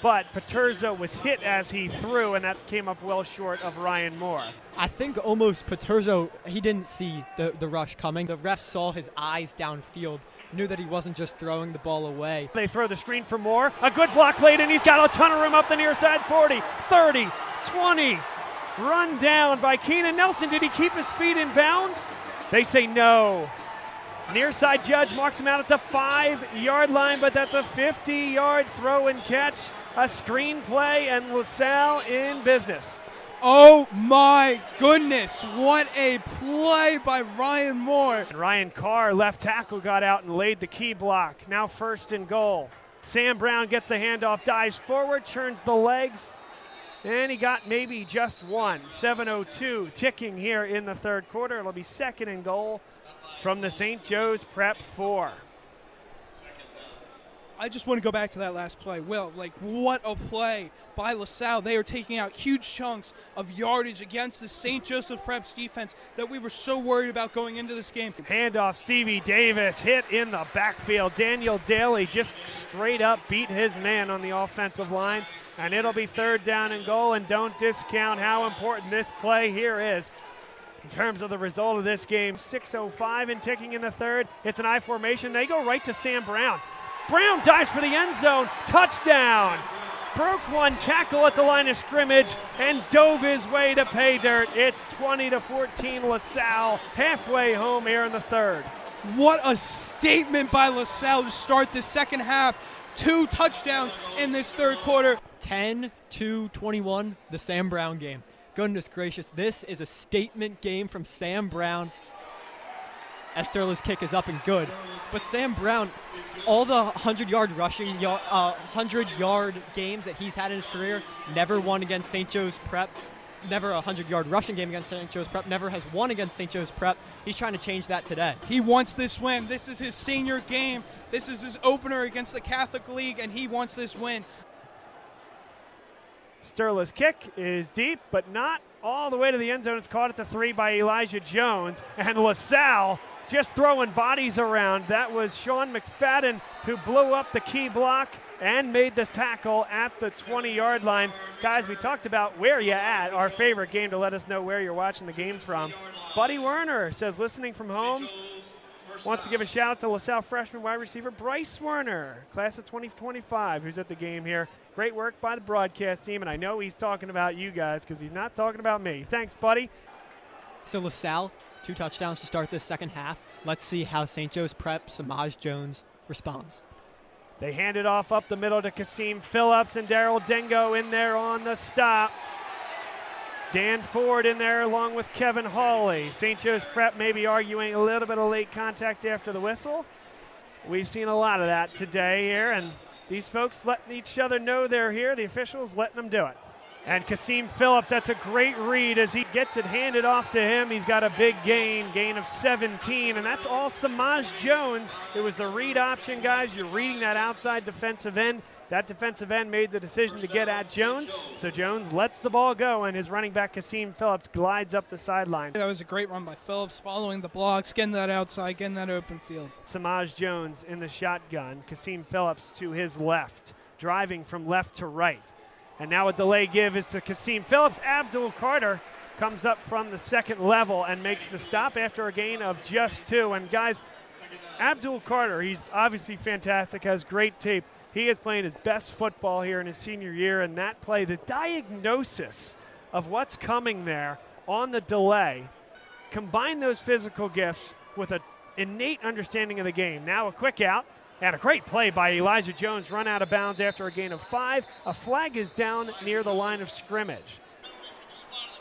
but Paterzo was hit as he threw, and that came up well short of Ryan Moore. I think almost Paterzo, he didn't see the rush coming. The ref saw his eyes downfield, knew that he wasn't just throwing the ball away. They throw the screen for Moore. A good block laid, and he's got a ton of room up the near side. 40, 30, 20. Run down by Keenan Nelson. Did he keep his feet in bounds? They say no. Near side judge marks him out at the 5-yard line, but that's a 50-yard throw and catch. A screen play, and LaSalle in business. Oh my goodness, what a play by Ryan Moore. And Ryan Carr, left tackle, got out and laid the key block. Now 1st and goal. Sam Brown gets the handoff, dives forward, turns the legs, and he got maybe just 1. 7:02 ticking here in the 3rd quarter. It'll be 2nd and goal from the St. Joe's Prep 4. I just want to go back to that last play. Will, what a play by LaSalle. They are taking out huge chunks of yardage against the St. Joseph Prep's defense that we were so worried about going into this game. Handoff, Stevie Davis hit in the backfield. Daniel Daly just straight up beat his man on the offensive line, and it'll be 3rd down and goal, and don't discount how important this play here is. In terms of the result of this game, 6:05 and ticking in the 3rd. It's an I formation. They go right to Sam Brown. Brown dives for the end zone. Touchdown. Broke one tackle at the line of scrimmage and dove his way to pay dirt. It's 20-14 LaSalle, halfway home here in the 3rd. What a statement by LaSalle to start the 2nd half. 2 touchdowns in this 3rd quarter. 10-21, the Sam Brown game. Goodness gracious, this is a statement game from Sam Brown. Esterla's kick is up and good. But Sam Brown, all the 100-yard games that he's had in his career, never won against St. Joe's Prep. Never a 100-yard rushing game against St. Joe's Prep. Never has won against St. Joe's Prep. He's trying to change that today. He wants this win. This is his senior game. This is his opener against the Catholic League, and he wants this win. Sterla's kick is deep, but not all the way to the end zone. It's caught at the 3 by Elijah Jones, and LaSalle just throwing bodies around. That was Sean Mcfadden who blew up the key block and made the tackle at the 20-yard line. Guys, we talked about where you at, our favorite game, to let us know where you're watching the game from. Buddy Werner says, listening from home, wants to give a shout out to LaSalle freshman wide receiver Bryce Werner, class of 2025, who's at the game here. Great work by the broadcast team, and I know he's talking about you guys because he's not talking about me. Thanks, buddy. So LaSalle, 2 touchdowns to start this second half. Let's see how St. Joe's Prep, Samaj Jones responds. They hand it off up the middle to Kasim Phillips, and Daryl Dingo in there on the stop. Dan Ford in there along with Kevin Hawley. St. Joe's Prep maybe arguing a little bit of late contact after the whistle. We've seen a lot of that today here, and these folks letting each other know they're here. The officials letting them do it. And Kasim Phillips, that's a great read as he gets it handed off to him. He's got a big gain of 17, and that's all Samaj Jones. It was the read option, guys. You're reading that outside defensive end. That defensive end made the decision to get at Jones, so Jones lets the ball go, and his running back Kasim Phillips glides up the sideline. That was a great run by Phillips, following the blocks, getting that outside, getting that open field. Samaj Jones in the shotgun. Kasim Phillips to his left, driving from left to right. And now a delay give is to Kasim Phillips. Abdul Carter comes up from the second level and makes the stop after a gain of just 2. And guys, Abdul Carter, he's obviously fantastic, has great tape. He is playing his best football here in his senior year, and that play, the diagnosis of what's coming there on the delay, combine those physical gifts with an innate understanding of the game. Now a quick out. And a great play by Elijah Jones, run out of bounds after a gain of 5. A flag is down near the line of scrimmage.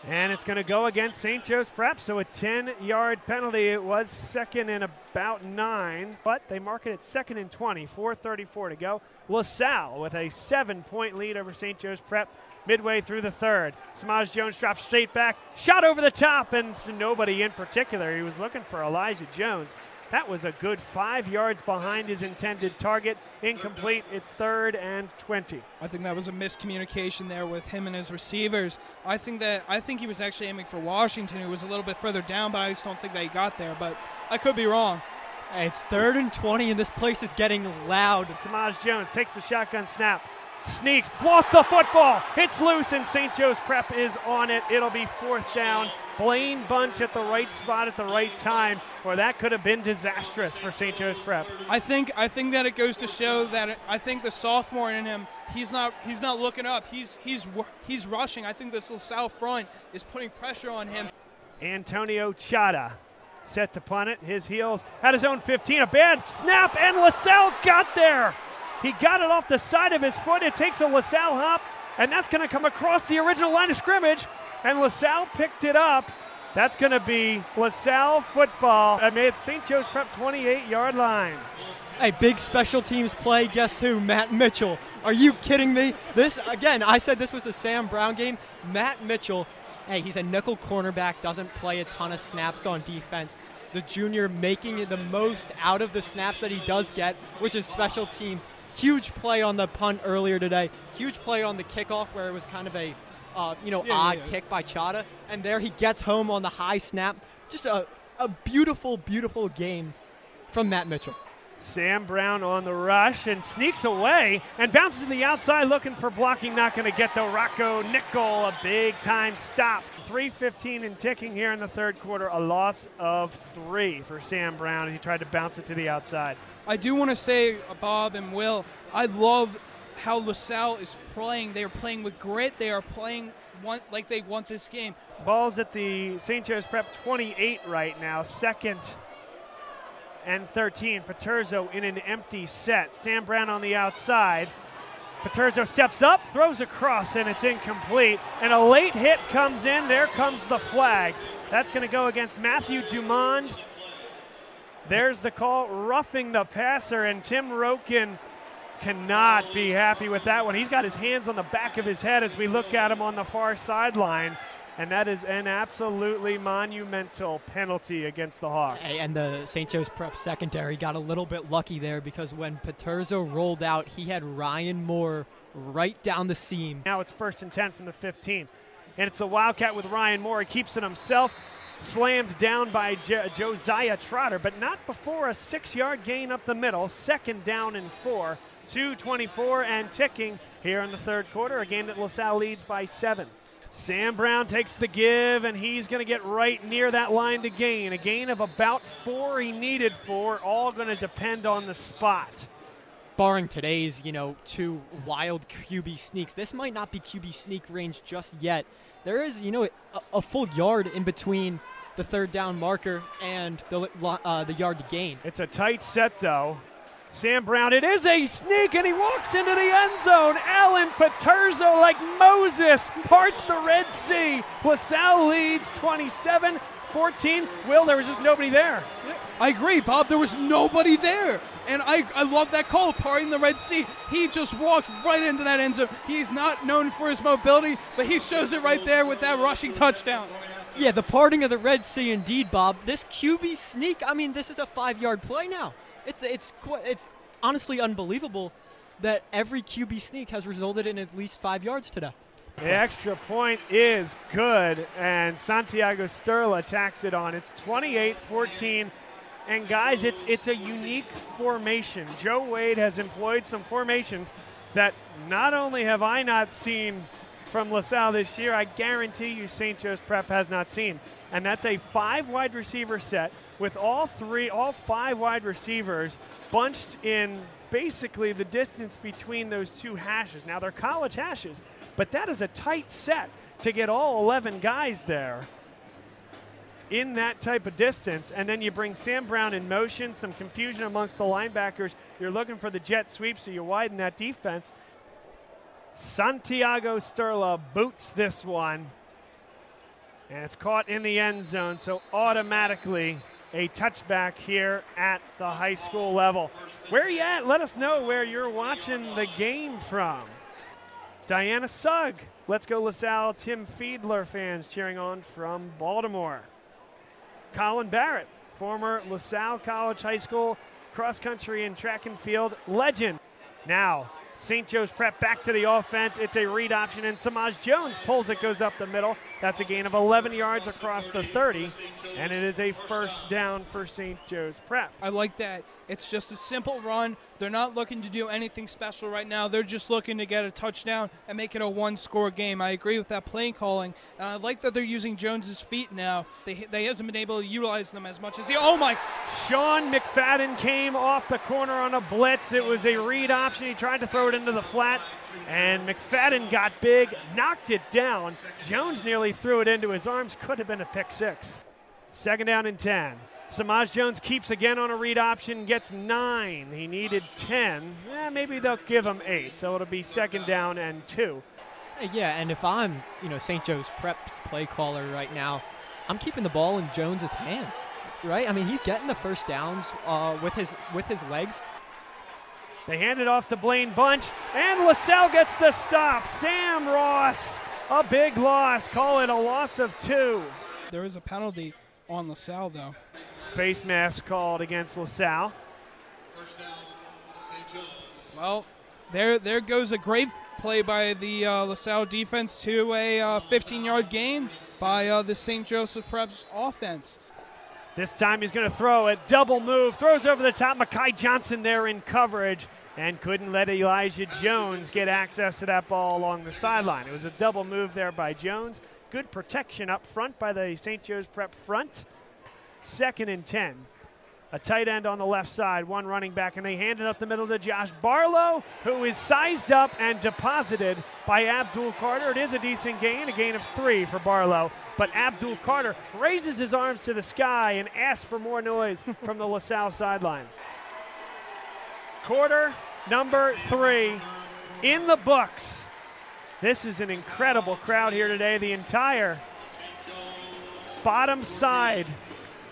And it's going to go against St. Joe's Prep, so a 10-yard penalty. It was second and about 9, but they mark it at second and 20, 4:34 to go. LaSalle with a 7-point lead over St. Joe's Prep midway through the third. Samaj Jones drops straight back, shot over the top, and nobody in particular. He was looking for Elijah Jones. That was a good 5 yards behind his intended target. Incomplete. It's 3rd and 20. I think that was a miscommunication there with him and his receivers. I think he was actually aiming for Washington, who was a little bit further down, but I just don't think that he got there. But I could be wrong. Hey, it's 3rd and 20, and this place is getting loud. Samaj Jones takes the shotgun snap. Sneaks, lost the football. It's loose, and St. Joe's Prep is on it. It'll be 4th down. Blaine Bunch at the right spot at the right time, or that could have been disastrous for St. Joe's Prep. I think that it goes to show that I think the sophomore in him, he's not looking up. He's rushing. I think this LaSalle front is putting pressure on him. Antonio Chata set to punt it. His heels at his own 15. A bad snap, and LaSalle got there. He got it off the side of his foot. It takes a LaSalle hop, and that's going to come across the original line of scrimmage. And LaSalle picked it up. That's going to be LaSalle football at St. Joe's Prep 28-yard line. Hey, big special teams play. Guess who? Matt Mitchell. Are you kidding me? This, again, I said this was the Sam Brown game. Matt Mitchell, hey, he's a nickel cornerback, doesn't play a ton of snaps on defense. The junior making the most out of the snaps that he does get, which is special teams. Huge play on the punt earlier today. Huge play on the kickoff where it was kind of a odd kick by Chata, and there he gets home on the high snap. Just a beautiful, beautiful game from Matt Mitchell. Sam Brown on the rush and sneaks away and bounces to the outside looking for blocking. Not going to get the Rocco Nickel, a big-time stop. 3:15 and ticking here in the third quarter, a loss of 3 for Sam Brown. He tried to bounce it to the outside. I do want to say, Bob and Will, I love how LaSalle is playing. They are playing with grit. They are playing like they want this game. Ball's at the St. Joe's Prep 28 right now, 2nd and 13. Paterson in an empty set. Sam Brown on the outside. Paterson steps up, throws across, and it's incomplete. And a late hit comes in. There comes the flag. That's going to go against Matthew Dumond. There's the call, roughing the passer, and Tim Roken cannot be happy with that one. He's got his hands on the back of his head as we look at him on the far sideline, and that is an absolutely monumental penalty against the Hawks. And the St. Joe's Prep secondary got a little bit lucky there because when Paterson rolled out, he had Ryan Moore right down the seam. Now it's 1st and 10 from the 15, and it's a Wildcat with Ryan Moore. He keeps it himself, slammed down by Josiah Trotter, but not before a 6-yard gain up the middle. 2nd down and 4. 2:24 and ticking here in the third quarter, a game that LaSalle leads by 7. Sam Brown takes the give, and he's going to get right near that line to gain. A gain of about 4 he needed 4, all going to depend on the spot. Barring today's, 2 wild QB sneaks, this might not be QB sneak range just yet. There is, a full yard in between the 3rd down marker and the yard to gain. It's a tight set, though. Sam Brown, it is a sneak, and he walks into the end zone. Alan Paterzo, like Moses, parts the Red Sea. LaSalle leads 27-14. Will, there was just nobody there. I agree, Bob. There was nobody there. And I love that call, parting the Red Sea. He just walked right into that end zone. He's not known for his mobility, but he shows it right there with that rushing touchdown. Yeah, the parting of the Red Sea indeed, Bob. This QB sneak, this is a 5-yard play now. It's honestly unbelievable that every QB sneak has resulted in at least 5 yards today. The extra point is good, and Santiago Sterla tacks it on. It's 28-14, and guys, it's a unique formation. Joe Wade has employed some formations that not only have I not seen from LaSalle this year, I guarantee you St. Joe's Prep has not seen. And that's a 5 wide receiver set with all 5 wide receivers bunched in basically the distance between those 2 hashes. Now, they're college hashes, but that is a tight set to get all 11 guys there in that type of distance. And then you bring Sam Brown in motion, some confusion amongst the linebackers. You're looking for the jet sweep, so you widen that defense. Santiago Sterla boots this one, and it's caught in the end zone, so automatically a touchback here at the high school level. Where are you at? Let us know where you're watching the game from. Diana Sugg, Let's Go LaSalle, Tim Fiedler fans cheering on from Baltimore. Colin Barrett, former LaSalle College High School cross-country and track and field legend. Now, St. Joe's Prep back to the offense. It's a read option, and Samaj Jones pulls it, goes up the middle. That's a gain of 11 yards across the 30, and it is a 1st down for St. Joe's Prep. I like that. It's just a simple run. They're not looking to do anything special right now. They're just looking to get a touchdown and make it a 1-score game. I agree with that play calling. And I like that they're using Jones's feet now. They hasn't been able to utilize them as much as he. Oh, my. Sean Mcfadden came off the corner on a blitz. It was a read option. He tried to throw it into the flat, and Mcfadden got big, knocked it down. Jones nearly threw it into his arms. Could have been a pick 6. 2nd down and 10. Samaj Jones keeps again on a read option, gets 9. He needed 10. Maybe they'll give him 8, so it'll be 2nd down and 2. Yeah, and if I'm, St. Joe's Prep's play caller right now, I'm keeping the ball in Jones's hands, right? He's getting the 1st downs with his legs. They hand it off to Blaine Bunch, and LaSalle gets the stop. Sam Ross, a big loss. Call it a loss of 2. There is a penalty on LaSalle, though. Face mask called against LaSalle. Well, there goes a great play by the LaSalle defense to a 15-yard gain by the St. Joseph Prep's offense. This time he's going to throw it. Double move. Throws over the top. Makai Johnson there in coverage and couldn't let Elijah Jones get access to that ball along the sideline. It was a double move there by Jones. Good protection up front by the St. Joe's Prep front. 2nd and 10. A tight end on the left side, 1 running back, and they hand it up the middle to Josh Barlow, who is sized up and deposited by Abdul Carter. It is a decent gain, a gain of 3 for Barlow, but Abdul Carter raises his arms to the sky and asks for more noise from the LaSalle sideline. Quarter number 3 in the books. This is an incredible crowd here today. The entire bottom side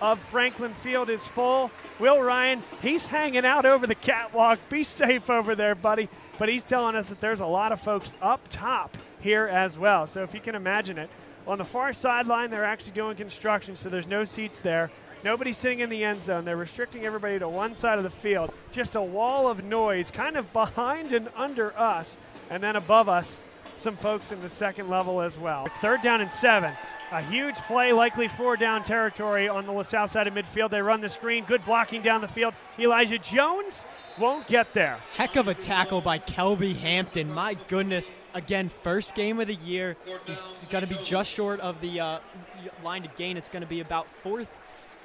of Franklin Field is full. Will Ryan, he's hanging out over the catwalk. Be safe over there, buddy. But he's telling us that there's a lot of folks up top here as well. So if you can imagine it, on the far sideline, they're actually doing construction, so there's no seats there. Nobody's sitting in the end zone. They're restricting everybody to one side of the field. Just a wall of noise kind of behind and under us, and then above us, some folks in the second level as well. It's 3rd down and 7. A huge play, likely 4-down territory on the LaSalle side of midfield. They run the screen, good blocking down the field. Elijah Jones won't get there. Heck of a tackle by Kelby Hampton. My goodness. Again, first game of the year. He's going to be just short of the line to gain. It's going to be about 4th,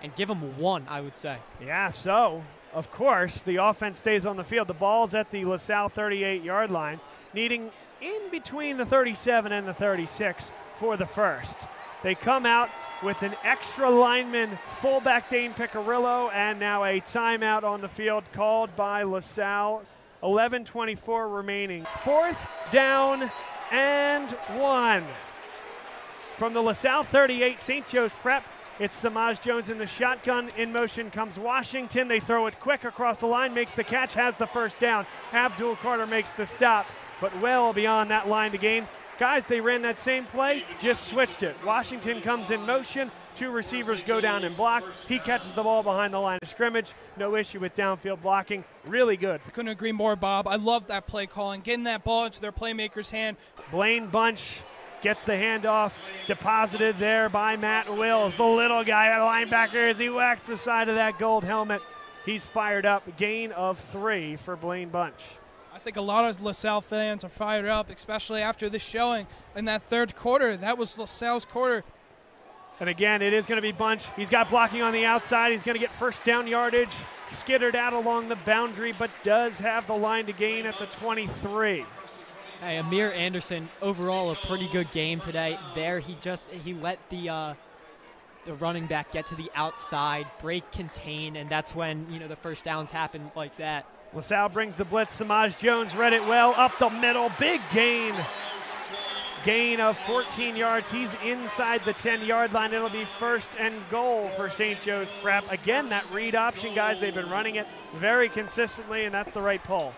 and give him 1, I would say. Yeah, so, of course, the offense stays on the field. The ball's at the LaSalle 38-yard line, needing in between the 37 and the 36 for the first. They come out with an extra lineman, fullback Dane Picarillo, and now a timeout on the field called by LaSalle. 11:24 remaining. 4th down and 1. From the LaSalle 38, St. Joe's Prep, it's Samaj Jones in the shotgun. In motion comes Washington. They throw it quick across the line, makes the catch, has the first down. Abdul Carter makes the stop, but well beyond that line to gain. Guys, they ran that same play, just switched it. Washington comes in motion. 2 receivers go down and block. He catches the ball behind the line of scrimmage. No issue with downfield blocking. Really good. I couldn't agree more, Bob. I love that play calling, getting that ball into their playmaker's hand. Blaine Bunch gets the handoff, deposited there by Matt Wills, the little guy at linebacker, as he whacks the side of that gold helmet. He's fired up. Gain of 3 for Blaine Bunch. I think a lot of LaSalle fans are fired up, especially after this showing in that 3rd quarter. That was LaSalle's quarter. And again, it is going to be Bunch. He's got blocking on the outside. He's going to get first down yardage, skittered out along the boundary, but does have the line to gain at the 23. Hey, Amir Anderson, overall a pretty good game today. There, he let the running back get to the outside, break, contain, and that's when the first downs happen like that. LaSalle brings the blitz. Samaj Jones read it well up the middle. Big gain. Gain of 14 yards. He's inside the 10-yard line. It'll be 1st and goal for St. Joe's Prep. Again, that read option, guys, they've been running it very consistently, and that's the right pull.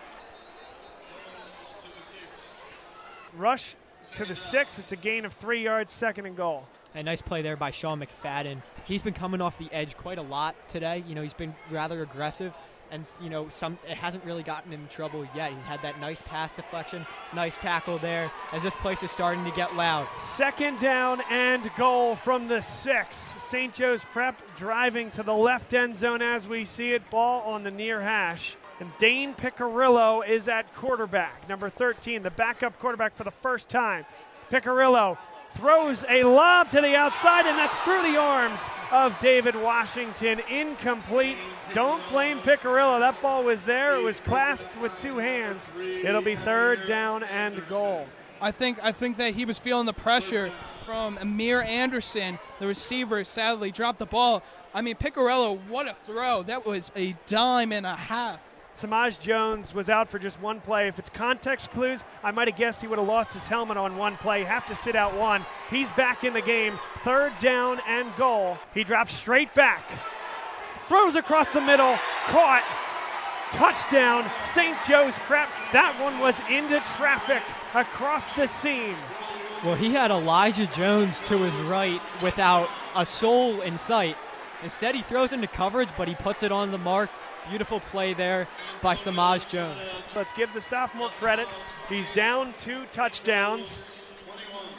Rush to the 6. It's a gain of 3 yards, 2nd and goal. A nice play there by Sean Mcfadden. He's been coming off the edge quite a lot today. He's been rather aggressive. And, it hasn't really gotten him in trouble yet. He's had that nice pass deflection, nice tackle there as this place is starting to get loud. 2nd down and goal from the 6. St. Joe's Prep driving to the left end zone as we see it. Ball on the near hash. And Dane Picarillo is at quarterback, number 13, the backup quarterback for the first time. Picarillo throws a lob to the outside, and that's through the arms of David Washington. Incomplete. Don't blame Picarillo. That ball was there. It was clasped with 2 hands. It'll be 3rd down and goal. I think that he was feeling the pressure from Amir Anderson, the receiver. Sadly dropped the ball. I mean, Picarillo, what a throw. That was a dime and a half. Samaj Jones was out for just 1 play. If it's context clues, I might have guessed he would have lost his helmet on 1 play. Have to sit out 1. He's back in the game. 3rd down and goal. He drops straight back. Throws across the middle. Caught. Touchdown, St. Joe's Prep. That one was into traffic across the seam. Well, he had Elijah Jones to his right without a soul in sight. Instead, he throws into coverage, but he puts it on the mark. Beautiful play there by Samaj Jones. Let's give the sophomore credit. He's down 2 touchdowns.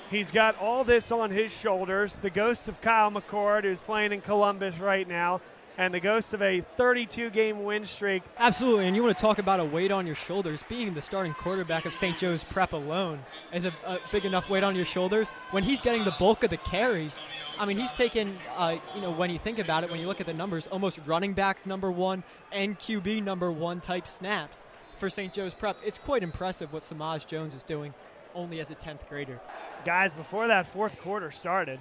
He's got all this on his shoulders. The ghost of Kyle McCord, who's playing in Columbus right now, and the ghost of a 32-game win streak. Absolutely, and you want to talk about a weight on your shoulders. Being the starting quarterback of St. Joe's Prep alone is a big enough weight on your shoulders. When he's getting the bulk of the carries, I mean, he's taken, when you think about it, when you look at the numbers, almost running back number 1 and QB number 1 type snaps for St. Joe's Prep. It's quite impressive what Samaj Jones is doing only as a 10th grader. Guys, before that 4th quarter started,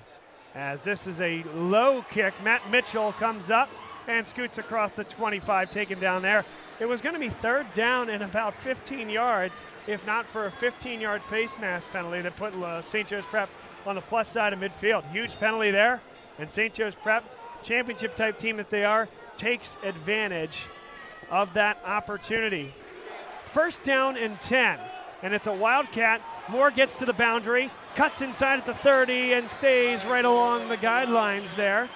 as this is a low kick, Matt Mitchell comes up and scoots across the 25, taken down there. It was going to be 3rd down and about 15 yards, if not for a 15-yard face mask penalty that put St. Joe's Prep on the plus side of midfield. Huge penalty there, and St. Joe's Prep championship type team that they are, takes advantage of that opportunity. First down and 10, and it's a Wildcat. Moore gets to the boundary, cuts inside at the 30, and stays right along the guidelines there.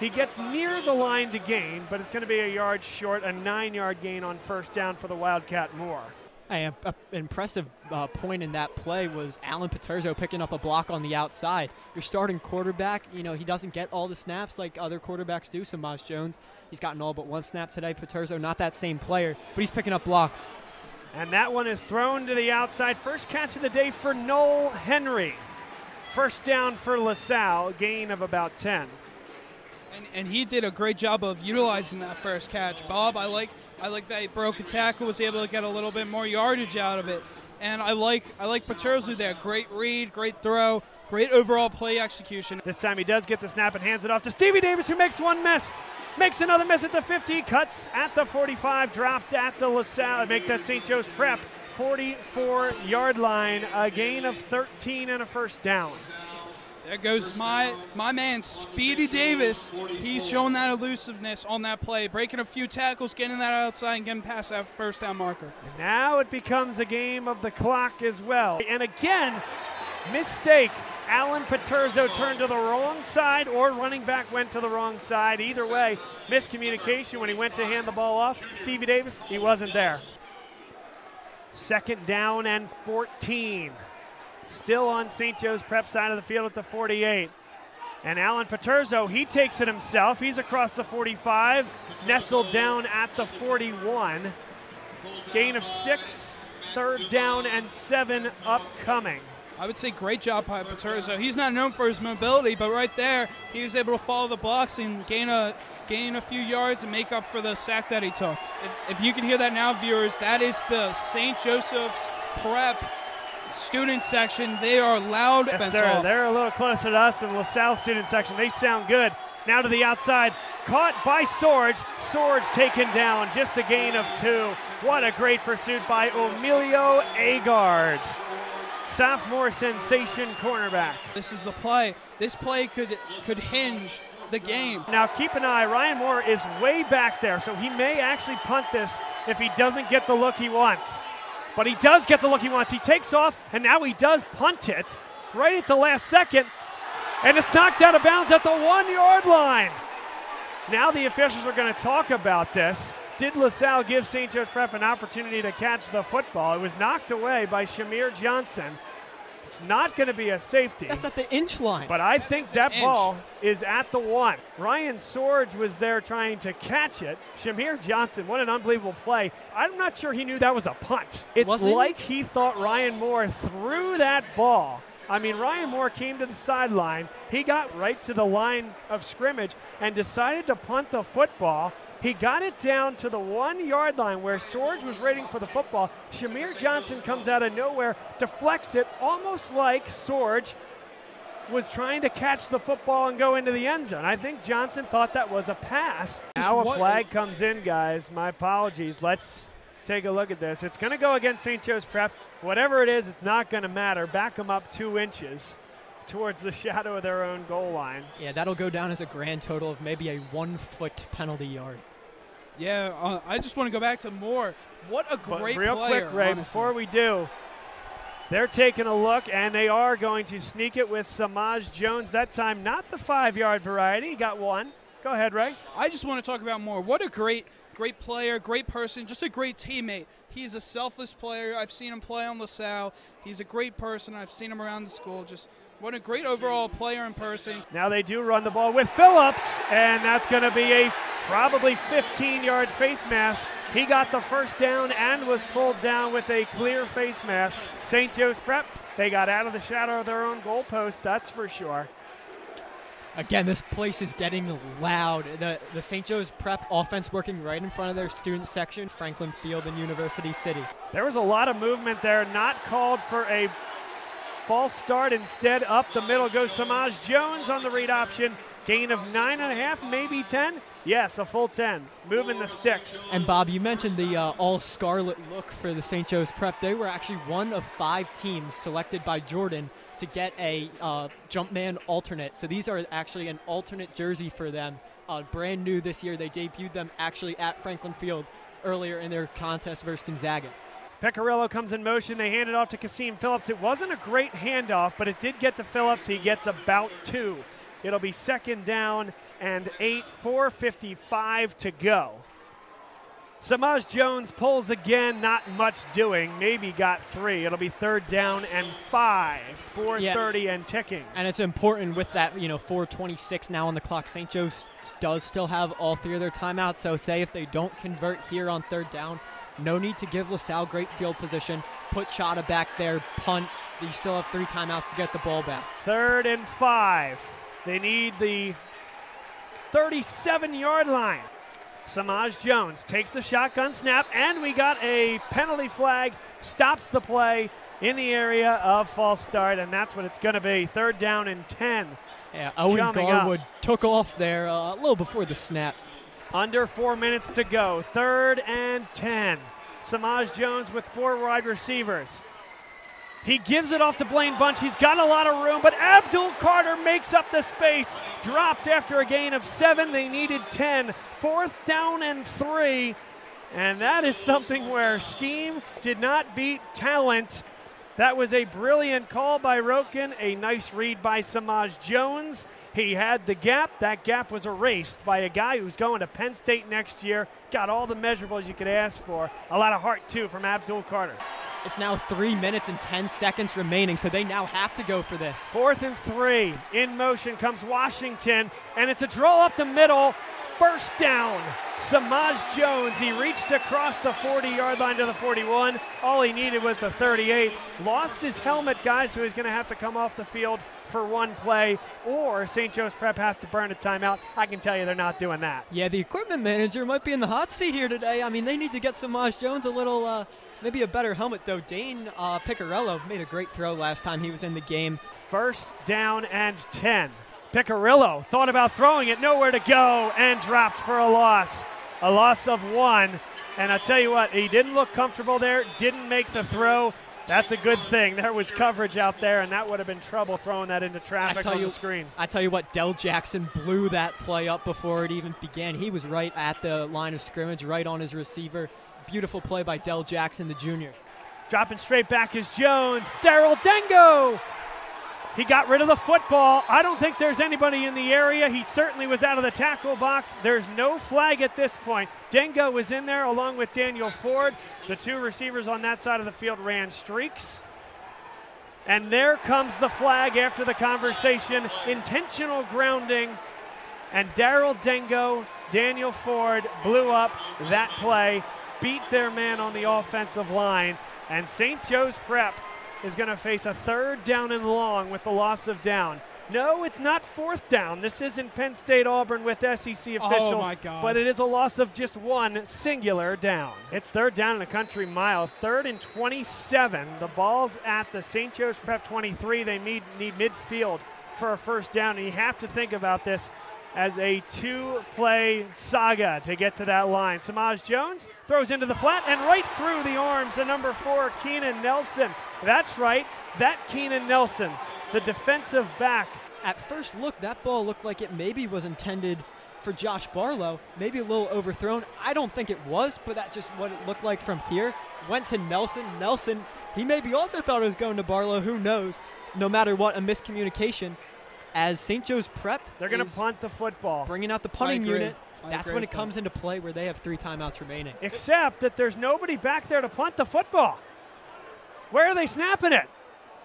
He gets near the line to gain, but it's going to be a yard short, a 9-yard gain on first down for the Wildcat Moore. An impressive point in that play was Alan Paterson picking up a block on the outside. Your starting quarterback, he doesn't get all the snaps like other quarterbacks do. Samaj Jones, he's gotten all but one snap today. Paterson, not that same player, but he's picking up blocks. And that one is thrown to the outside. First catch of the day for Noel Henry. First down for LaSalle, gain of about 10. And he did a great job of utilizing that first catch. Bob, I like that he broke a tackle, was able to get a little bit more yardage out of it. And I like Paterson there. Great read, great throw, great overall play execution. This time he does get the snap and hands it off to Stevie Davis, who makes one miss. Makes another miss at the 50, cuts at the 45, dropped at the LaSalle. Make that St. Joe's Prep 44-yard line, a gain of 13 and a first down. There goes my man, Speedy Davis. He's showing that elusiveness on that play, breaking a few tackles, getting that outside, and getting past that first down marker. And now it becomes a game of the clock as well. And again, mistake. Alan Paterson turned to the wrong side, or running back went to the wrong side. Either way, miscommunication when he went to hand the ball off. Stevie Davis, he wasn't there. Second down and 14. Still on St. Joe's Prep side of the field at the 48. And Alan Paterson, he takes it himself. He's across the 45, nestled down at the 41. Gain of 6, third down and 7 upcoming. I would say great job by Paterson. He's not known for his mobility, but right there, he was able to follow the blocks and gain a few yards and make up for the sack that he took. If you can hear that now, viewers, that is the St. Joseph's Prep student section. They are loud. Yes, sir. They're a little closer to us than LaSalle student section. They sound good. Now to the outside. Caught by Sorge. Sorge taken down. Just a gain of 2. What a great pursuit by Emilio Agard. Sophomore sensation cornerback. This is the play. This play could hinge the game. Now keep an eye. Ryan Moore is way back there, so he may actually punt this if he doesn't get the look he wants. But he does get the look he wants. He takes off, and now he does punt it right at the last second. And it's knocked out of bounds at the 1-yard line. Now the officials are going to talk about this. Did LaSalle give St. Joe's Prep an opportunity to catch the football? It was knocked away by Shamir Johnson. It's not going to be a safety. That's at the inch line. But I think that ball is at the 1. Ryan Sorge was there trying to catch it. Shamir Johnson, what an unbelievable play. I'm not sure he knew that was a punt. It's like he thought Ryan Moore threw that ball. I mean, Ryan Moore came to the sideline. He got right to the line of scrimmage and decided to punt the football. He got it down to the 1-yard line where Sorge was waiting for the football. Shamir Johnson comes out of nowhere, deflects it, almost like Sorge was trying to catch the football and go into the end zone. I think Johnson thought that was a pass. Now a flag comes in, guys. My apologies. Let's take a look at this. It's going to go against St. Joe's Prep. Whatever it is, it's not going to matter. Back them up 2 inches towards the shadow of their own goal line. Yeah, that'll go down as a grand total of maybe a 1-foot penalty yard. Yeah, I just want to go back to Moore. What a great player. Real quick, Ray, honestly. before we do, they're taking a look, and they are going to sneak it with Samaj Jones. That time, not the 5-yard variety. He got 1. Go ahead, Ray. I just want to talk about Moore. What a great player, great person, just a great teammate. He's a selfless player. I've seen him play on LaSalle. He's a great person. I've seen him around the school. Just what a great overall player in person. Now they do run the ball with Phillips, and that's going to be a probably 15-yard face mask. He got the first down and was pulled down with a clear face mask. St. Joe's Prep, they got out of the shadow of their own goalpost, that's for sure. Again, this place is getting loud. The St. Joe's Prep offense working right in front of their student section, Franklin Field in University City. There was a lot of movement there, not called for a false start. Instead, up the middle goes Samaj Jones on the read option. Gain of 9.5, maybe 10. Yes, a full 10. Moving the sticks. And Bob, you mentioned the all-scarlet look for the St. Joe's Prep. They were actually one of 5 teams selected by Jordan to get a Jumpman alternate. So these are actually an alternate jersey for them. Brand new this year. They debuted them actually at Franklin Field earlier in their contest versus Gonzaga. Pecorillo comes in motion. They hand it off to Kasim Phillips. It wasn't a great handoff, but it did get to Phillips. He gets about 2. It'll be 2nd down and 8, 4:55 to go. Samaj Jones pulls again, not much doing, maybe got 3. It'll be 3rd down and 5, 4:30 and ticking. And it's important with that, 4:26 now on the clock. St. Joe's does still have all 3 of their timeouts, so say if they don't convert here on 3rd down, no need to give LaSalle great field position. Put Chata back there, punt. You still have 3 timeouts to get the ball back. 3rd and 5. They need the 37-yard line. Samaj Jones takes the shotgun snap, and we got a penalty flag. Stops the play in the area of false start, and that's what it's going to be. 3rd down and 10. Yeah, Owen Garwood took off there a little before the snap. Under 4 minutes to go. 3rd and 10. Samaj Jones with 4 wide receivers. He gives it off to Blaine Bunch. He's got a lot of room, but Abdul Carter makes up the space. Dropped after a gain of 7. They needed 10. 4th down and 3. And that is something where scheme did not beat talent. That was a brilliant call by Roken. A nice read by Samaj Jones. He had the gap. That gap was erased by a guy who's going to Penn State next year. Got all the measurables you could ask for. A lot of heart, too, from Abdul Carter. It's now 3 minutes and 10 seconds remaining, so they now have to go for this. 4th and 3. In motion comes Washington, and it's a draw up the middle. 1st down. Samaj Jones, he reached across the 40-yard line to the 41. All he needed was the 38. Lost his helmet, guys, so he's going to have to come off the field for 1 play, or St. Joe's Prep has to burn a timeout. I can tell you they're not doing that. Yeah, the equipment manager might be in the hot seat here today. I mean, they need to get Samaj Jones a little, maybe a better helmet, though. Dane Picarillo made a great throw last time he was in the game. 1st down and 10. Picarillo thought about throwing it, nowhere to go, and dropped for a loss. A loss of 1. And I'll tell you what, he didn't look comfortable there, didn't make the throw. That's a good thing. There was coverage out there, and that would have been trouble throwing that into traffic on the screen. I tell you what, Del Jackson blew that play up before it even began. He was right at the line of scrimmage, right on his receiver. Beautiful play by Del Jackson, the junior. Dropping straight back is Jones. Daryl Dengo! He got rid of the football. I don't think there's anybody in the area. He certainly was out of the tackle box. There's no flag at this point. Dengo was in there along with Daniel Ford. The 2 receivers on that side of the field ran streaks. And there comes the flag after the conversation. Intentional grounding. And Daryl Dengo, Daniel Ford blew up that play, beat their man on the offensive line. And St. Joe's Prep is going to face a 3rd down and long with the loss of down. No, it's not 4th down. This isn't Penn State Auburn with SEC officials, oh my God. But it is a loss of just 1 singular down. It's 3rd down in a country mile, 3rd and 27. The ball's at the St. Joe's Prep 23. They need midfield for a 1st down, and you have to think about this as a 2-play saga to get to that line. Samaj Jones throws into the flat and right through the arms of number 4, Keenan Nelson. That's right, that Keenan Nelson, the defensive back. At first look, that ball looked like it maybe was intended for Josh Barlow, maybe a little overthrown. I don't think it was, but that's just what it looked like from here. Went to Nelson. Nelson, he maybe also thought it was going to Barlow, who knows. No matter what, a miscommunication. As St. Joe's Prep, they're going to punt the football. Bringing out the punting unit. That's when it comes into play where they have 3 timeouts remaining. Except that there's nobody back there to punt the football. Where are they snapping it?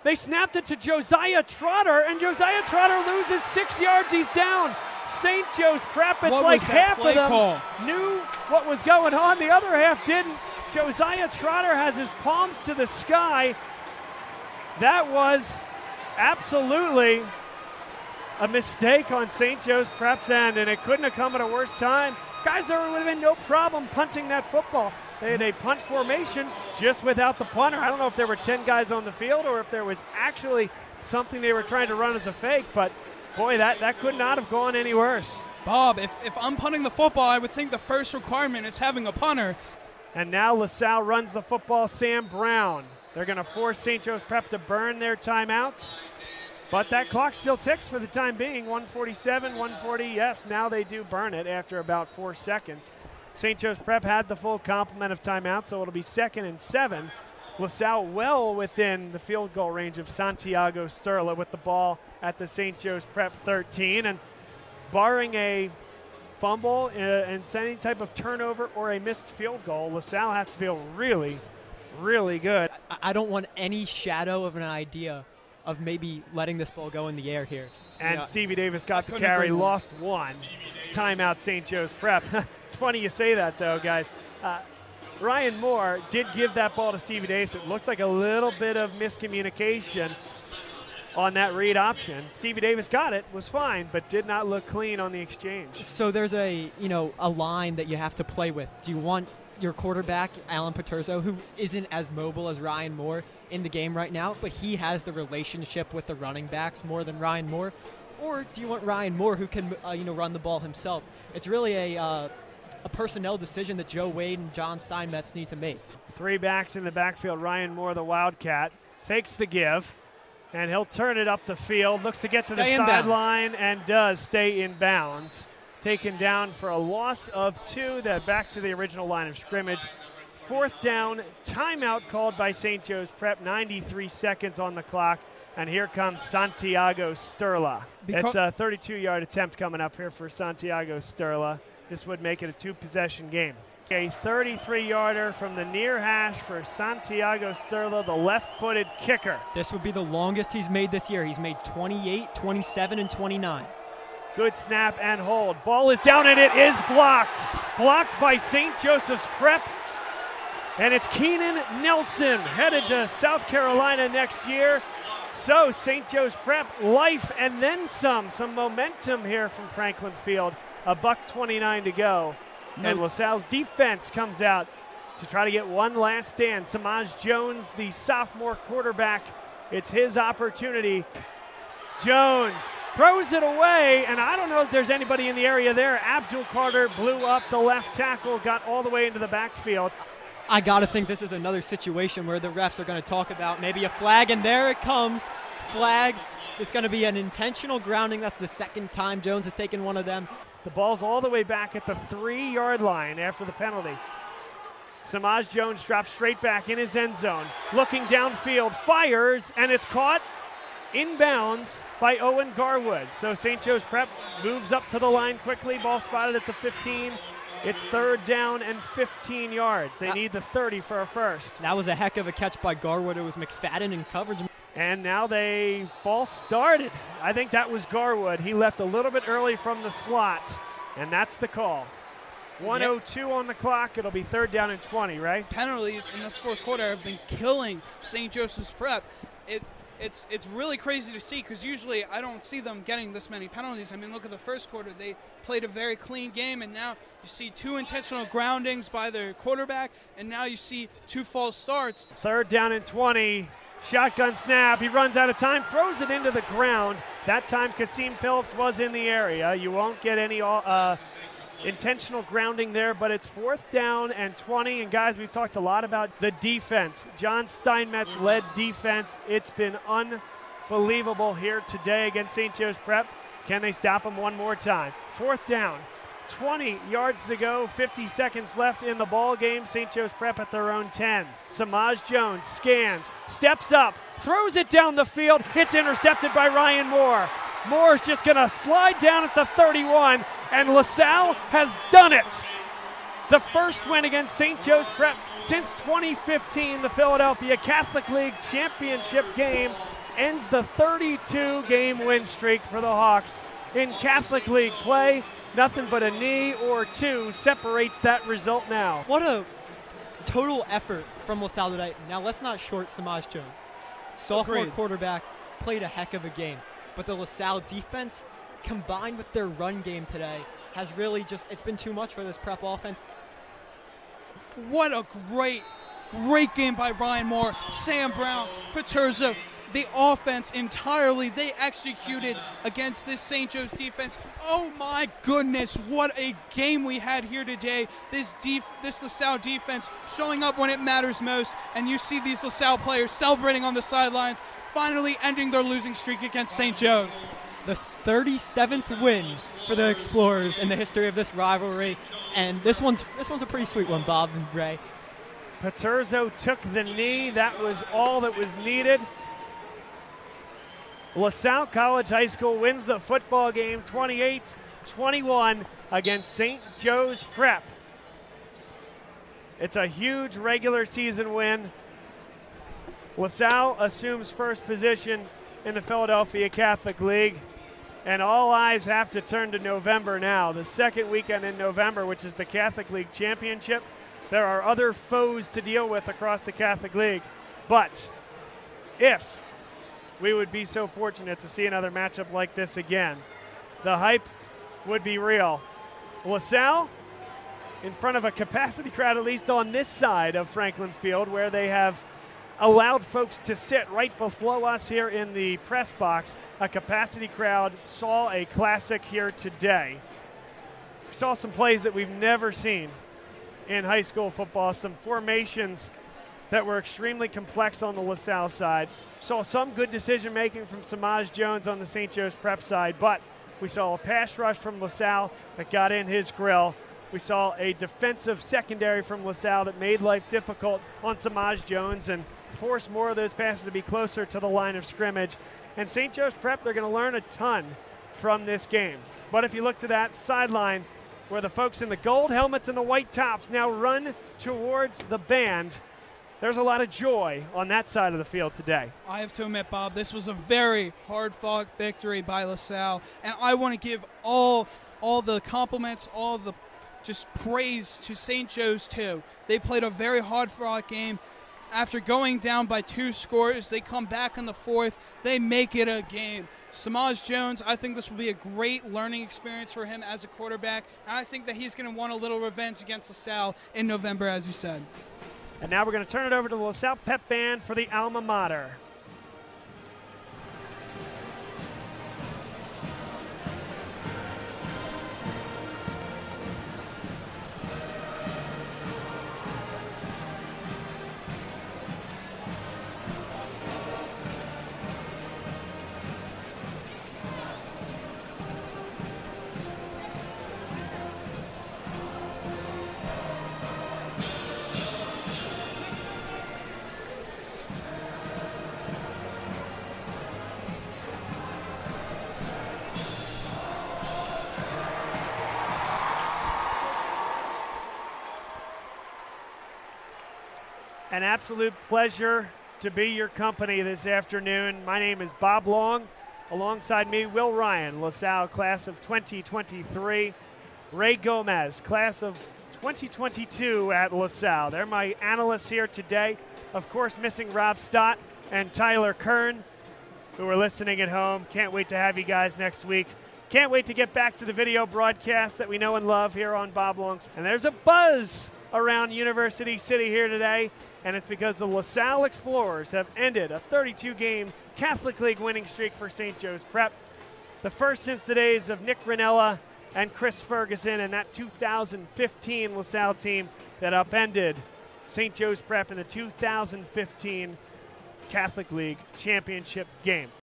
They snapped it to Josiah Trotter, and Josiah Trotter loses 6 yards. He's down. St. Joe's Prep, it's like half of them knew what was going on. The other half didn't. Josiah Trotter has his palms to the sky. That was absolutely a mistake on St. Joe's Prep's end, and it couldn't have come at a worse time. Guys, there would have been no problem punting that football. They had a punch formation just without the punter. I don't know if there were 10 guys on the field or if there was actually something they were trying to run as a fake, but boy, that could not have gone any worse. Bob, if I'm punting the football, I would think the first requirement is having a punter. And now LaSalle runs the football. Sam Brown. They're going to force St. Joe's Prep to burn their timeouts. But that clock still ticks for the time being. 147, 140. Yes, now they do burn it after about 4 seconds. St. Joe's Prep had the full complement of timeouts, so it'll be 2nd and 7. LaSalle well within the field goal range of Santiago Sterla with the ball at the St. Joe's Prep 13. And barring a fumble and any type of turnover or a missed field goal, LaSalle has to feel really, really good. I don't want any shadow of an idea of maybe letting this ball go in the air here. And Stevie Davis got the carry, lost one. Timeout St. Joe's Prep. It's funny you say that, though, guys. Ryan Moore did give that ball to Stevie Davis. It looked like a little bit of miscommunication on that read option. Stevie Davis got it, was fine, but did not look clean on the exchange. So there's a line that you have to play with. Do you want your quarterback, Alan Paterson, who isn't as mobile as Ryan Moore in the game right now, but he has the relationship with the running backs more than Ryan Moore? Or do you want Ryan Moore, who can run the ball himself? It's really a personnel decision that Joe Wade and John Steinmetz need to make. 3 backs in the backfield. Ryan Moore, the Wildcat, fakes the give, and he'll turn it up the field. Looks to get to the sideline and does stay in bounds. Taken down for a loss of 2. That back to the original line of scrimmage. 4th down, timeout called by St. Joe's Prep. 93 seconds on the clock. And here comes Santiago Sterla. It's a 32-yard attempt coming up here for Santiago Sterla. This would make it a 2-possession game. A 33-yarder from the near hash for Santiago Sterla, the left-footed kicker. This would be the longest he's made this year. He's made 28, 27, and 29. Good snap and hold. Ball is down, and it is blocked. Blocked by St. Joseph's Prep. And it's Keenan Nelson headed to South Carolina next year. So St. Joe's Prep, life and then some. Some momentum here from Franklin Field. $1:29 to go. And LaSalle's defense comes out to try to get one last stand. Samaj Jones, the sophomore quarterback, it's his opportunity. Jones throws it away, and I don't know if there's anybody in the area there. Abdul Carter blew up the left tackle, got all the way into the backfield. I got to think this is another situation where the refs are going to talk about maybe a flag, and there it comes. Flag. It's going to be an intentional grounding. That's the 2nd time Jones has taken one of them. The ball's all the way back at the 3-yard line after the penalty. Samaj Jones drops straight back in his end zone. Looking downfield, fires, and it's caught inbounds by Owen Garwood. So St. Joe's Prep moves up to the line quickly. Ball spotted at the 15. It's 3rd down and 15 yards. They need the 30 for a first. That was a heck of a catch by Garwood. It was Mcfadden in coverage. And now they false started. I think that was Garwood. He left a little bit early from the slot, and that's the call. 1:02 on the clock. It'll be 3rd down and 20, right? Penalties in this 4th quarter have been killing St. Joseph's Prep. It's really crazy to see, because usually I don't see them getting this many penalties. I mean, look at the 1st quarter. They played a very clean game, and now you see 2 intentional groundings by their quarterback, and now you see 2 false starts. 3rd down and 20. Shotgun snap. He runs out of time, throws it into the ground. That time Kasim Phillips was in the area. You won't get any intentional grounding there, but it's 4th down and 20. And guys, we've talked a lot about the defense. John Steinmetz led defense. It's been unbelievable here today against St. Joe's Prep. Can they stop them one more time? 4th down, 20 yards to go, 50 seconds left in the ball game. St. Joe's Prep at their own 10. Samaj Jones scans, steps up, throws it down the field. It's intercepted by Ryan Moore. Moore's just going to slide down at the 31, and LaSalle has done it. The first win against St. Joe's Prep since 2015. The Philadelphia Catholic League championship game ends the 32-game win streak for the Hawks. In Catholic League play, nothing but a knee or 2 separates that result now. What a total effort from LaSalle today. Now let's not short Samaj Jones. Sophomore quarterback played a heck of a game. But the LaSalle defense, combined with their run game today, has really it's been too much for this Prep offense. What a great game by Ryan Moore, Sam Brown, Paterson. the offense entirely they executed against this St. Joe's defense. Oh my goodness, what a game we had here today. This LaSalle defense showing up when it matters most, and you see these LaSalle players celebrating on the sidelines, finally ending their losing streak against St. Joe's. The 37th win for the Explorers in the history of this rivalry, and this one's a pretty sweet one, Bob and Ray. Paterson took the knee. That was all that was needed. LaSalle College High School wins the football game 28-21 against St. Joe's Prep. It's a huge regular season win. LaSalle assumes first position in the Philadelphia Catholic League, and all eyes have to turn to November now. The second weekend in November, which is the Catholic League Championship. There are other foes to deal with across the Catholic League, but if we would be so fortunate to see another matchup like this again, the hype would be real. LaSalle in front of a capacity crowd, at least on this side of Franklin Field, where they have allowed folks to sit right below us here in the press box. A capacity crowd saw a classic here today. We saw some plays that we've never seen in high school football, some formations that were extremely complex on the LaSalle side. Saw some good decision making from Samaj Jones on the St. Joe's Prep side, but we saw a pass rush from LaSalle that got in his grill. We saw a defensive secondary from LaSalle that made life difficult on Samaj Jones and forced more of those passes to be closer to the line of scrimmage. And St. Joe's Prep, they're going to learn a ton from this game. But if you look to that sideline where the folks in the gold helmets and the white tops now run towards the band, there's a lot of joy on that side of the field today. I have to admit, Bob, this was a very hard-fought victory by LaSalle, and I want to give all the compliments, all the just praise to St. Joe's too. They played a very hard-fought game. After going down by 2 scores, they come back in the fourth. They make it a game. Samaj Jones, I think this will be a great learning experience for him as a quarterback, and I think that he's going to want a little revenge against LaSalle in November, as you said. And now we're going to turn it over to the LaSalle Pep Band for the alma mater. An absolute pleasure to be your company this afternoon. My name is Bob Long. Alongside me, Will Ryan, LaSalle class of 2023. Ray Gomez, class of 2022 at LaSalle. They're my analysts here today. Of course, missing Rob Stott and Tyler Kern, who are listening at home. Can't wait to have you guys next week. Can't wait to get back to the video broadcast that we know and love here on Bob Long's. And there's a buzz around University City here today, and it's because the LaSalle Explorers have ended a 32-game Catholic League winning streak for St. Joe's Prep. The first since the days of Nick Ranella and Chris Ferguson and that 2015 LaSalle team that upended St. Joe's Prep in the 2015 Catholic League championship game.